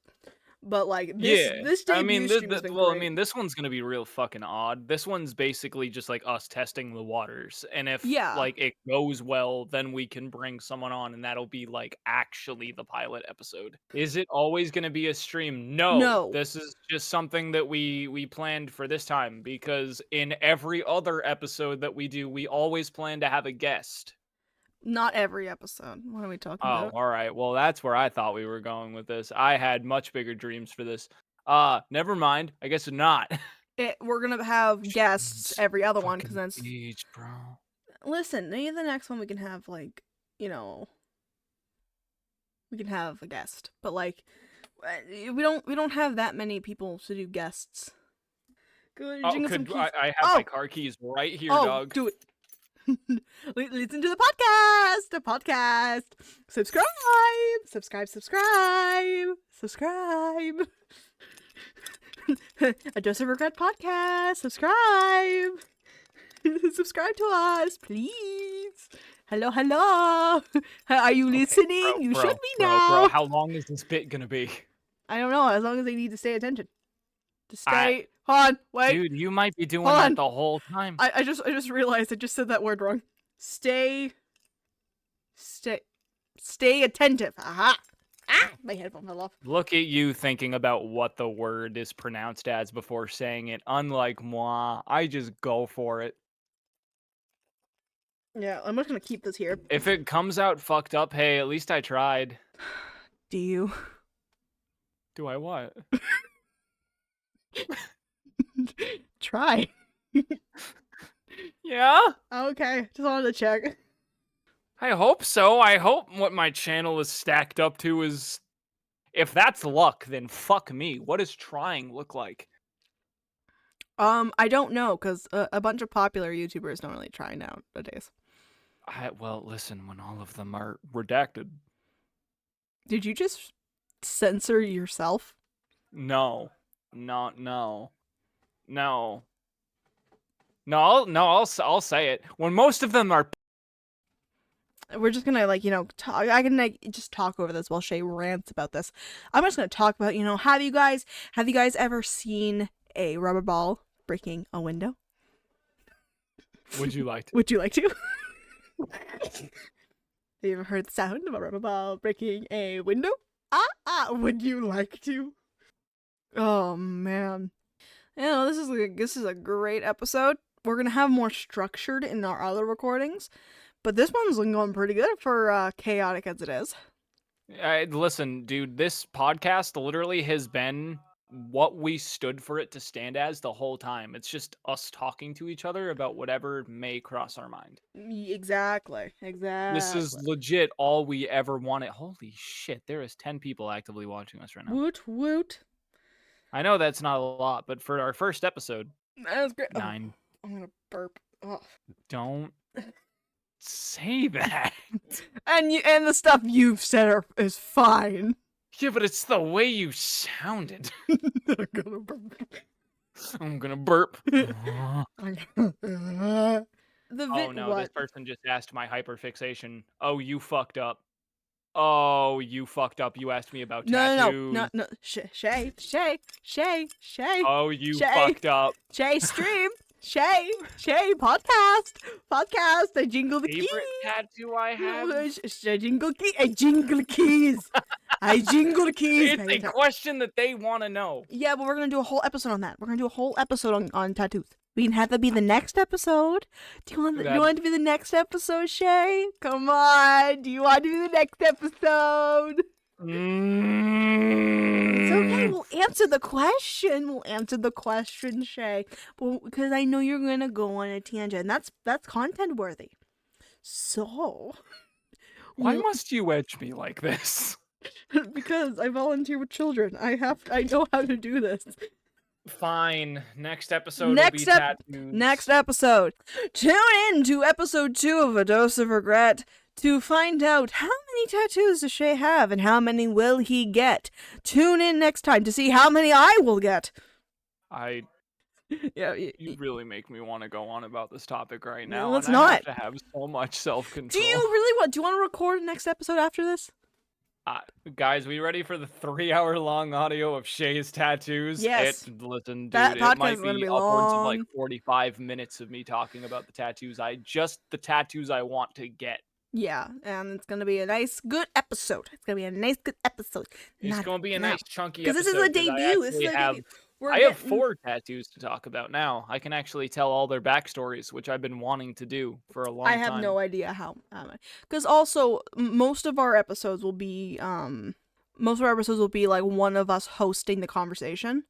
But this debut stream has been great. This one's gonna be real fucking odd. This one's basically just us testing the waters, and if it goes well, then we can bring someone on, and that'll be actually the pilot episode. Is it always gonna be a stream? No. This is just something that we planned for this time, because in every other episode that we do, we always plan to have a guest. Not every episode. What are we talking about? Oh, all right. Well, that's where I thought we were going with this. I had much bigger dreams for this. Never mind. I guess not. We're gonna have guests every other one because that's. Bro. Listen, maybe the next one we can have we can have a guest, but we don't have that many people to do guests. Good. I have my car keys right here, dog. Do it. Listen to the podcast. Subscribe. A Dose of Regret podcast. Subscribe. Subscribe to us, please. Hello. Are you listening? Bro, you should be now. Bro, how long is this bit gonna be? I don't know. As long as they need to stay attention. To stay. Hold on, wait. Dude, you might be doing that the whole time. I just realized I just said that word wrong. Stay attentive. Aha. My headphone fell off. Look at you thinking about what the word is pronounced as before saying it. Unlike moi, I just go for it. Yeah, I'm just gonna keep this here. If it comes out fucked up, hey, at least I tried. Do you? Do I what? Try. Yeah? Okay, just wanted to check. I hope so. I hope what my channel is stacked up to is If that's luck, then fuck me. What does trying look like? I don't know, because a bunch of popular YouTubers don't really try nowadays. Well, listen, when all of them are redacted. Did you just censor yourself? No. No, no. No. No, I'll say it. When most of them are We're just gonna talk. I can just talk over this while Shay rants about this. I'm just gonna talk about have you guys ever seen a rubber ball breaking a window? Would you like to? Would you like to? Have you ever heard the sound of a rubber ball breaking a window? Would you like to? Oh man. This is a great episode. We're gonna have more structured in our other recordings, but this one's going pretty good for chaotic as it is. Listen, dude, this podcast literally has been what we stood for it to stand as the whole time. It's just us talking to each other about whatever may cross our mind. Exactly. This is legit all we ever wanted. Holy shit, there is 10 people actively watching us right now. Woot woot. I know that's not a lot, but for our first episode, That was great. 9. I'm gonna burp. Oh. Don't say that. And the stuff you've said is fine. Yeah, but it's the way you sounded. I'm gonna burp. I'm gonna burp. Oh no, what? this person just asked my hyperfixation. Oh, you fucked up. Oh, you fucked up. You asked me about tattoos. No. Shay. Oh, you Shay. fucked up. Shay, stream. Shay, podcast. I jingle the keys. Favorite tattoo I have? I jingle keys. I jingle the keys. It's a question that they want to know. Yeah, but we're gonna do a whole episode on that. We're gonna do a whole episode on tattoos. We can have that be the next episode. Do you want to be the next episode, Shay? Come on. Do you want to be the next episode? It's okay. We'll answer the question. Shay. Because I know you're gonna go on a tangent. And that's content worthy. So, why must you edge me like this? Because I volunteer with children. I know how to do this. Fine. Next episode will be tattoos. Next episode. Tune in to episode 2 of A Dose of Regret to find out how many tattoos does Shay have and how many will he get. Tune in next time to see how many I will get. You really make me want to go on about this topic right now. Let's and not. I have to have so much self-control. Do you want to record the next episode after this? Guys, we ready for the 3-hour-long audio of Shay's tattoos? Yes. Listen, dude, that it might be be upwards of like 45 minutes of me talking about the tattoos. The tattoos I want to get. Yeah, and it's gonna be a nice, good episode. It's gonna be a nice, good episode. It's gonna be a nice, chunky episode. Because this is a debut. I have 4 tattoos to talk about now. I can actually tell all their backstories, which I've been wanting to do for a long time. I have no idea how. Because also, most of our episodes will be like one of us hosting the conversation.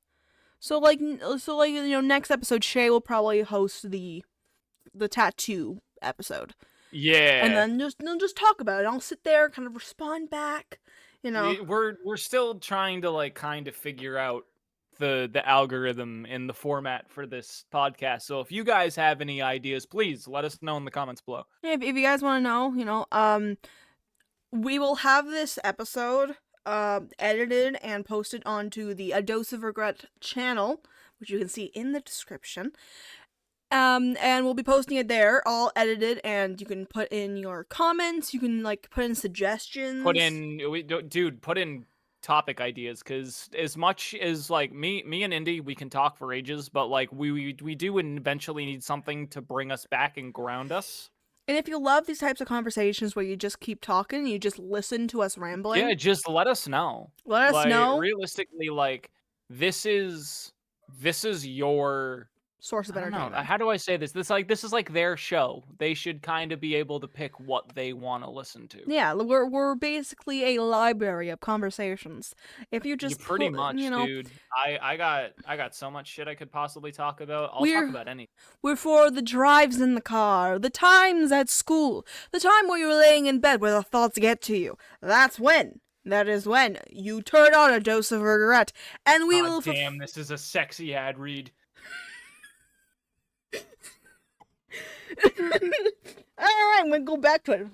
So next episode, Shay will probably host the tattoo episode. Yeah. And then just talk about it. I'll sit there, kind of respond back. We're still trying to kind of figure out the algorithm and the format for this podcast. So if you guys have any ideas, please let us know in the comments below. Yeah, if you guys want to know, we will have this episode edited and posted onto the A Dose of Regret channel, which you can see in the description. And we'll be posting it there, all edited, and you can put in your comments, you can put in suggestions. Put in topic ideas, because as much as me and Indy, we can talk for ages, but we do eventually need something to bring us back and ground us. And if you love these types of conversations where you just keep talking, you just listen to us rambling, yeah, just let us know. Let us know. Realistically, this is your source of entertainment. How do I say this? This is their show. They should kind of be able to pick what they want to listen to. Yeah, we're basically a library of conversations. If you just pretty much, dude. I got so much shit I could possibly talk about. I'll talk about anything. We're for the drives in the car, the times at school, the time where you're laying in bed where the thoughts get to you. That's when That is when you turn on a dose of regret, and we will. God damn, this is a sexy ad read. All right, we'll go back to it.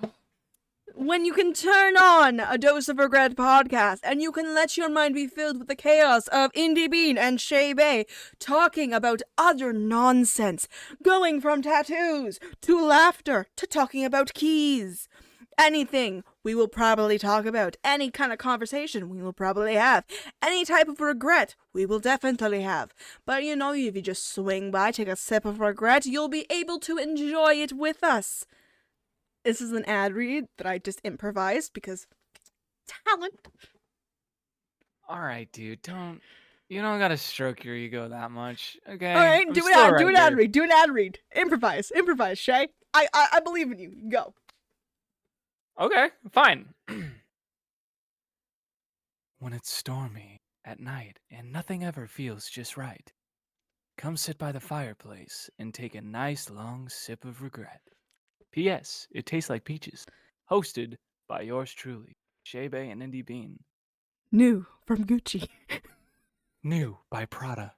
When you can turn on a Dose of Regret podcast and you can let your mind be filled with the chaos of Indy Bean and Shay Bay talking about other nonsense, going from tattoos to laughter to talking about keys. Anything we will probably talk about, any kind of conversation we will probably have, any type of regret we will definitely have. But you know, if you just swing by, take a sip of regret, you'll be able to enjoy it with us. This is an ad read that I just improvised because talent. All right, dude, you don't gotta stroke your ego that much, okay? All right, I'm do still an ad, right do an here. ad read, do an ad read. Improvise, Shay. I believe in you. Go. Okay, fine. When it's stormy at night and nothing ever feels just right, come sit by the fireplace and take a nice long sip of regret. P.S. It tastes like peaches. Hosted by yours truly, Shay Bay and Indy Bean. New from Gucci. New by Prada.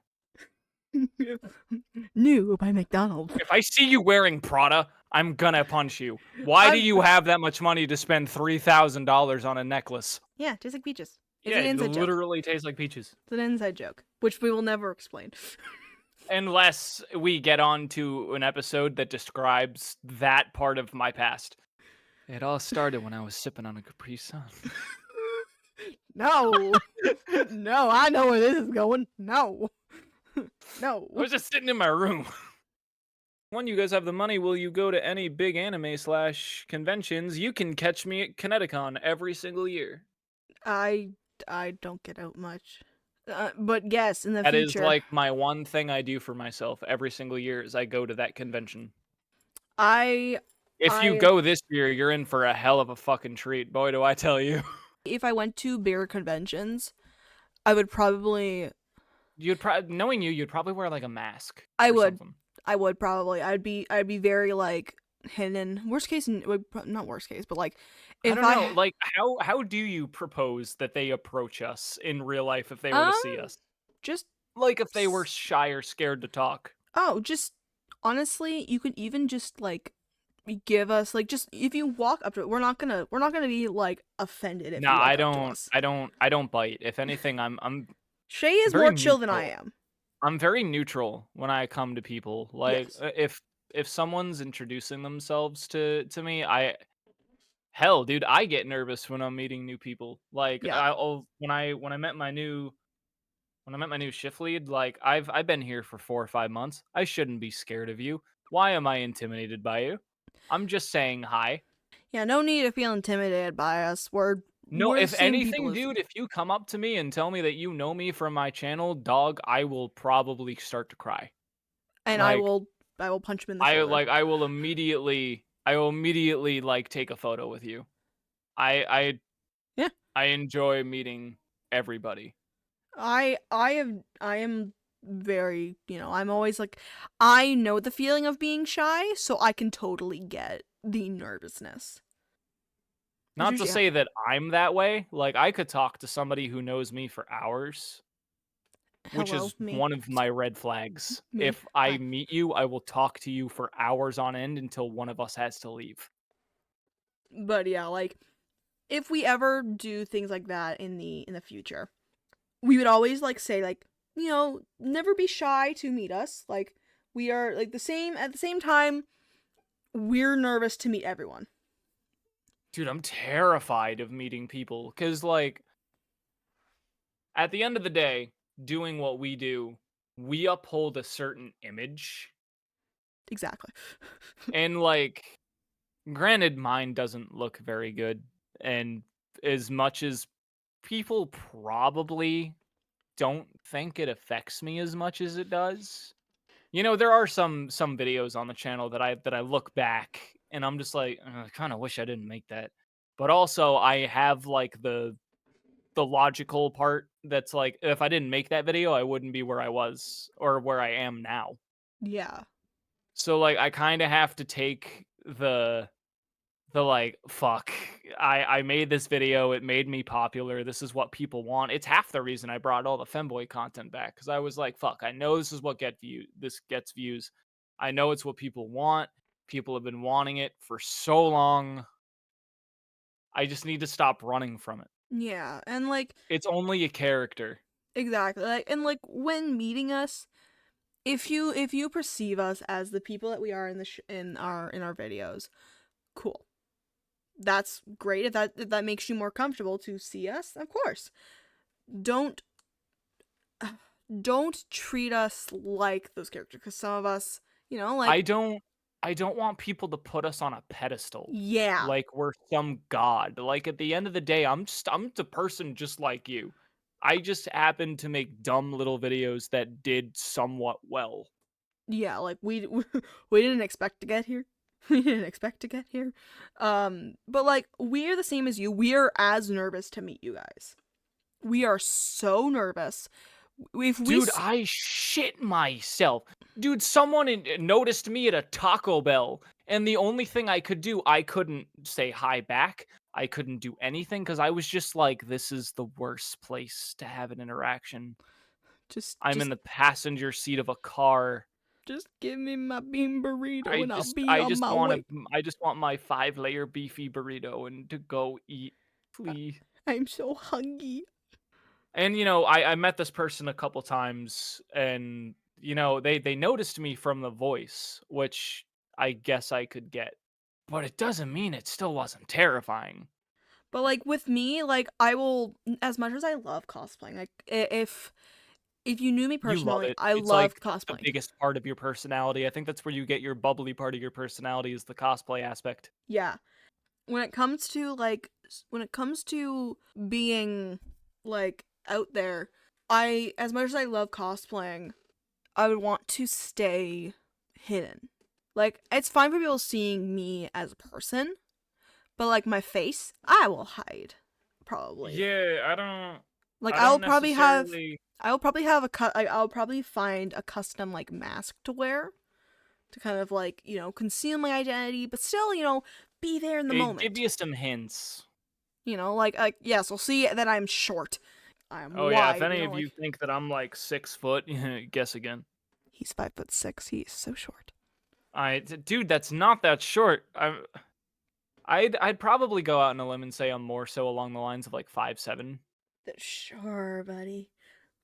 New by McDonald's. If I see you wearing Prada, I'm gonna punch you. Why do you have that much money to spend $3,000 on a necklace? Yeah, tastes like peaches. It's Yeah, an it inside joke. literally tastes like peaches. It's an inside joke, which we will never explain. Unless we get on to an episode that describes that part of my past. It all started when I was sipping on a Capri Sun. No. No, I know where this is going. No. No. I was just sitting in my room. When you guys have the money, will you go to any big anime / conventions? You can catch me at Kineticon every single year. I don't get out much. But yes, in the That future. is like my one thing I do for myself every single year is I go to that convention. If you go this year, you're in for a hell of a fucking treat. Boy, do I tell you. If I went to bigger conventions, I would probably. Knowing you, you'd probably wear like a mask. I would. Something. I would probably. I'd be very like hidden. Worst case, not worst case, but like if I don't know. Like how do you propose that they approach us in real life if they were to see us? Just like if they were shy or scared to talk. Oh, just honestly, you could even just like give us like just if you walk up to it, we're not gonna be like offended if you walk I up to don't. us. I don't bite. If anything, I'm. Shay is more chill than I am. I'm very neutral when I come to people. Like Yes. if someone's introducing themselves to me, hell, dude, I get nervous when I'm meeting new people. Like Yeah. when I met my new shift lead, like I've been here for 4 or 5 months. I shouldn't be scared of you. Why am I intimidated by you? I'm just saying hi. Yeah, no need to feel intimidated by us. We're if same anything, people dude, if you come up to me and tell me that you know me from my channel, dog, I will probably start to cry. And like, I will punch him in the shoulder. I will immediately like take a photo with you. I enjoy meeting everybody. I am very, I'm always like, I know the feeling of being shy, so I can totally get the nervousness. Not to say that I'm that way. Like I could talk to somebody who knows me for hours, which is one of my red flags. If I meet you, I will talk to you for hours on end until one of us has to leave. But yeah, like if we ever do things like that in the future, we would always like say like, never be shy to meet us. Like we are like at the same time, we're nervous to meet everyone. Dude, I'm terrified of meeting people cuz like at the end of the day, doing what we do, we uphold a certain image. Exactly. And like granted mine doesn't look very good, and as much as people probably don't think it affects me as much as it does. There are some videos on the channel that I look back and I'm just like, I kind of wish I didn't make that. But also I have like the logical part that's like if I didn't make that video, I wouldn't be where I was or where I am now. Yeah. So like I kind of have to take the the like, fuck, I made this video, it made me popular, this is what people want. It's half the reason I brought all the femboy content back, because I was like, fuck, I know this is what this gets views. I know it's what people want. People have been wanting it for so long. I just need to stop running from it. Yeah, and like It's only a character. exactly. Like and like when meeting us, if you perceive us as the people that we are in the in our videos, cool. That's great if that makes you more comfortable to see us, of course. Don't don't treat us like those characters because some of us, you know, I like don't I don't want people to put us on a pedestal yeah, like we're some god. Like at the end of the day, I'm the person just like you. I just happen to make dumb little videos that did somewhat well. yeah, like we didn't expect to get here. We didn't expect to get here. But like we're the same as you. We are as nervous to meet you guys. We are so nervous. If we Dude, I shit myself. Dude, someone noticed me at a Taco Bell, and the only thing I could do, I couldn't say hi back. I couldn't do anything because I was just like, this is the worst place to have an interaction. just I'm in the passenger seat of a car. just give me my bean burrito and I'll be I on just my want way. to I just want my 5-layer beefy burrito and to go eat, I- please. I'm so hungry. And I met this person a couple times, and they noticed me from the voice, which I guess I could get. But it doesn't mean it still wasn't terrifying. But like with me, like I will as much as I love cosplaying, like if you knew me You love personally, it. I It's like love the cosplaying. biggest part of your personality. I think that's where you get your bubbly part of your personality, is the cosplay aspect. Yeah. When it comes to when it comes to being like out there, I as much as I love cosplaying, I would want to stay hidden. Like it's fine for people seeing me as a person, but like my face, I will hide probably. Yeah, Like I don't necessarily. I'll probably have I'll probably find a custom like mask to wear to kind of like, you know, conceal my identity, but still, you know, be there in the Give moment. you some hints. You know, like yes, we'll see that I'm short. I'm Oh yeah, if wide, you any know, of you like think that I'm like 6 foot, guess again. he's 5'6". He's so short. Dude, that's not that short. I'd probably go out on a limb and say I'm more so along the lines of like 5'7". Sure, buddy.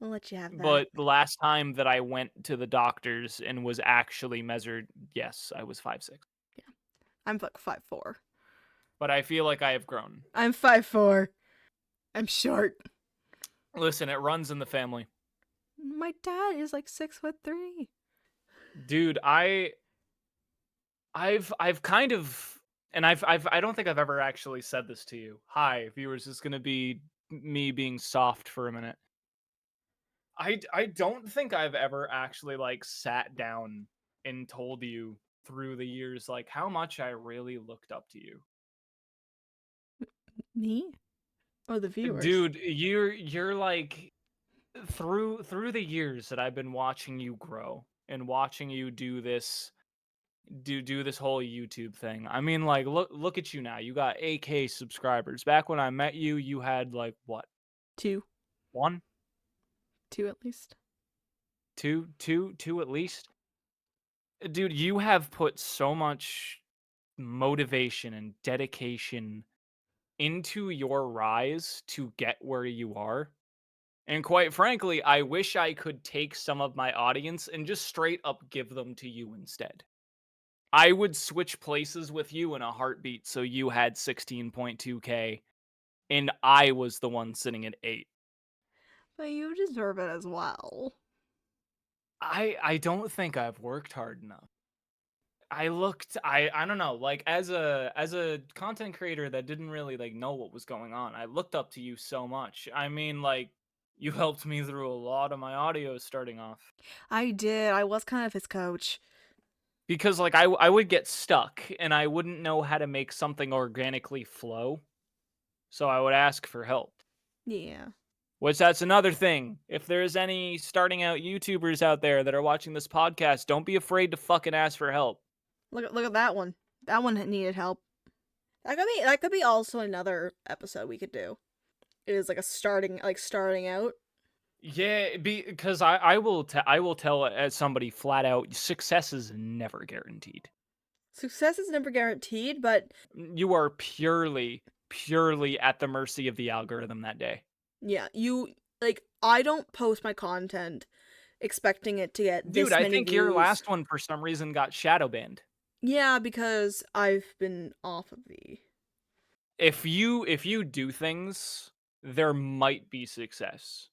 We'll let you have that. But the last time that I went to the doctors and was actually measured, yes, I was 5'6". Yeah, I'm like 5'4". But I feel like I have grown. I'm 5'4". I'm short. Listen, it runs in the family. My dad is like 6'3". Dude, I've kind of, and I don't think I've ever actually said this to you. Hi, viewers, this is gonna be me being soft for a minute. I don't think I've ever actually like sat down and told you through the years like how much I really looked up to you. Me or the viewers? Dude, you're like, through the years that I've been watching you grow and watching you do this whole YouTube thing. I mean, like, look at you now. You got AK subscribers. Back when I met you, you had like what? Two, One, two at least. two at least. Dude, you have put so much motivation and dedication into your rise to get where you are. And quite frankly, I wish I could take some of my audience and just straight up give them to you instead. I would switch places with you in a heartbeat so you had 16.2K and I was the one sitting at 8. But you deserve it as well. I don't think I've worked hard enough. I don't know, like as a content creator that didn't really like know what was going on. I looked up to you so much. I mean, like, you helped me through a lot of my audio starting off. I did. I was kind of his coach. Because like I would get stuck and I wouldn't know how to make something organically flow. So I would ask for help. Yeah. Which, that's another thing. If there's any starting out YouTubers out there that are watching this podcast, don't be afraid to fucking ask for help. Look at that one. That one needed help. That could be also another episode we could do. It is like a starting out. Yeah, because I will tell as somebody flat out, success is never guaranteed. Success is never guaranteed, but You are purely at the mercy of the algorithm that day. yeah, I don't post my content expecting it to get Dude, this I many think your views. last one for some reason got shadow banned. Yeah, because I've been off of the If you do things, there might be success.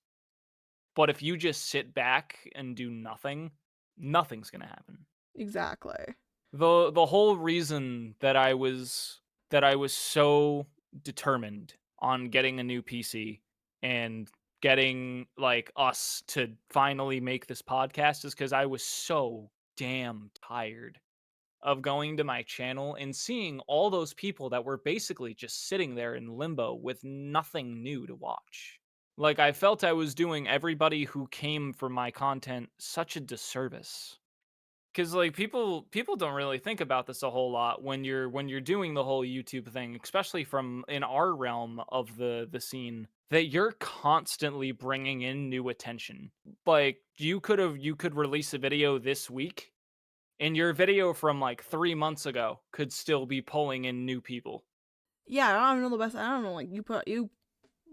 But if you just sit back and do nothing, nothing's gonna happen. exactly. The whole reason that I was so determined on getting a new PC and getting like us to finally make this podcast is because I was so damn tired of going to my channel and seeing all those people that were basically just sitting there in limbo with nothing new to watch. Like I felt I was doing everybody who came for my content such a disservice. Cause like people don't really think about this a whole lot when you're doing the whole YouTube thing, especially from in our realm of the scene, that you're constantly bringing in new attention. Like you could release a video this week, and your video from like 3 months ago could still be pulling in new people. Yeah, I don't know the best. I don't know. Like you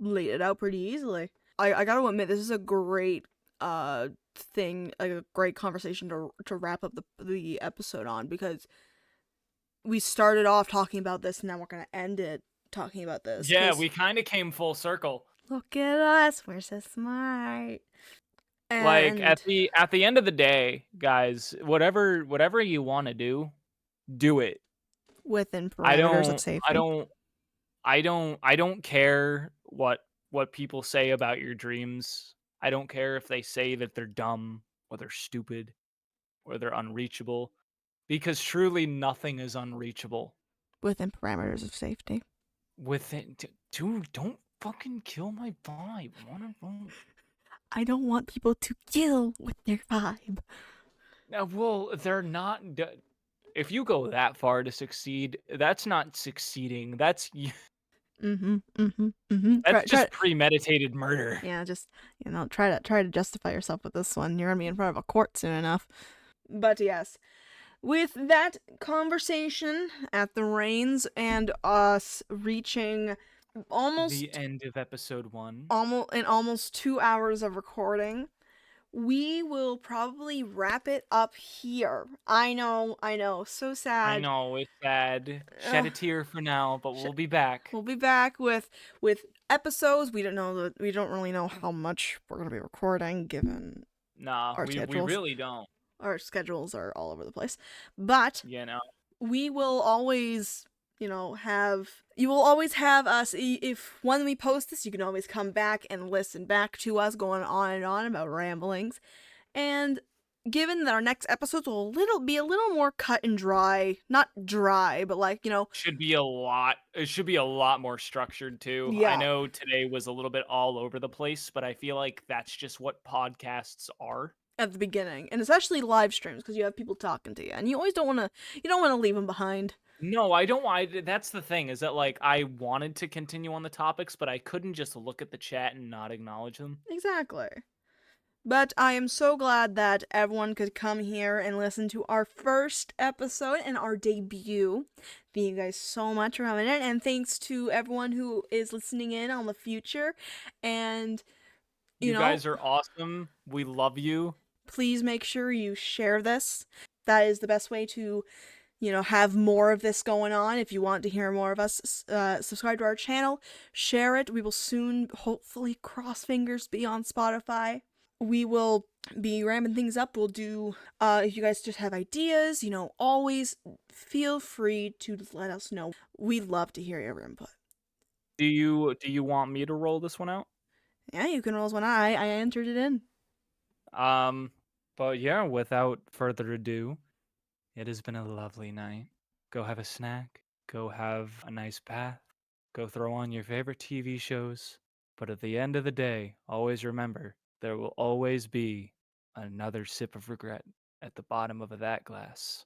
laid it out pretty easily. I gotta admit, this is a great thing, like a great conversation to wrap up the episode on, because we started off talking about this and now we're gonna end it talking about this. Yeah, Because we kind of came full circle. look at us, we're so smart. Like And at the end of the day, guys, whatever you want to do it. within I parameters of don't I safety. don't I don't care what people say about your dreams. I don't care if they say that they're dumb or they're stupid or they're unreachable, because truly nothing is unreachable Within parameters of safety. within dude, don't fucking kill my vibe. I don't want people to kill with their vibe. Well, they're not if you go that far to succeed, that's not succeeding. Mm-hmm. Mm-hmm. Mm-hmm. That's just premeditated murder. Yeah, just try to justify yourself with this one. You're gonna be in front of a court soon enough. But yes, with that conversation at the reins and us reaching The almost end of episode 1. almost 2 hours of recording, we will probably wrap it up here. I know, so I sad. know, it's sad. Shed Ugh, a tear for now, but sh- we'll be back. we'll be back with episodes. We don't really know how much we're gonna be recording given Nah, our we schedules. really don't. Our schedules are all over the place, but You know. we will always, have you will always have us. If when we post this, you can always come back and listen back to us going on and on about ramblings. And given that our next episodes will be a little more cut and dry, not dry, but like, It should be a lot more structured too. I yeah, know today was a little bit all over the place, but I feel like that's just what podcasts are. at the beginning, and especially live streams, because you have people talking to you, and you don't want to leave them behind. No, I don't. That's the thing, is that like I wanted to continue on the topics, but I couldn't just look at the chat and not acknowledge them. Exactly. But I am so glad that everyone could come here and listen to our first episode and our debut. Thank you guys so much for coming in, and thanks to everyone who is listening in on the future. And, you You know, guys are awesome. We love you. please make sure you share this. That is the best way to, have more of this going on. If you want to hear more of us, subscribe to our channel, share it. We will soon, hopefully, cross fingers, be on Spotify. We will be ramping things up. We'll do, if you guys just have ideas, always feel free to let us know. We'd love to hear your input. Do you want me to roll this one out? Yeah, you can roll one. I entered it in. Um, but yeah, without further ado, it has been a lovely night. Go have a snack, go have a nice bath, go throw on your favorite TV shows. But at the end of the day, always remember there will always be another sip of regret at the bottom of that glass.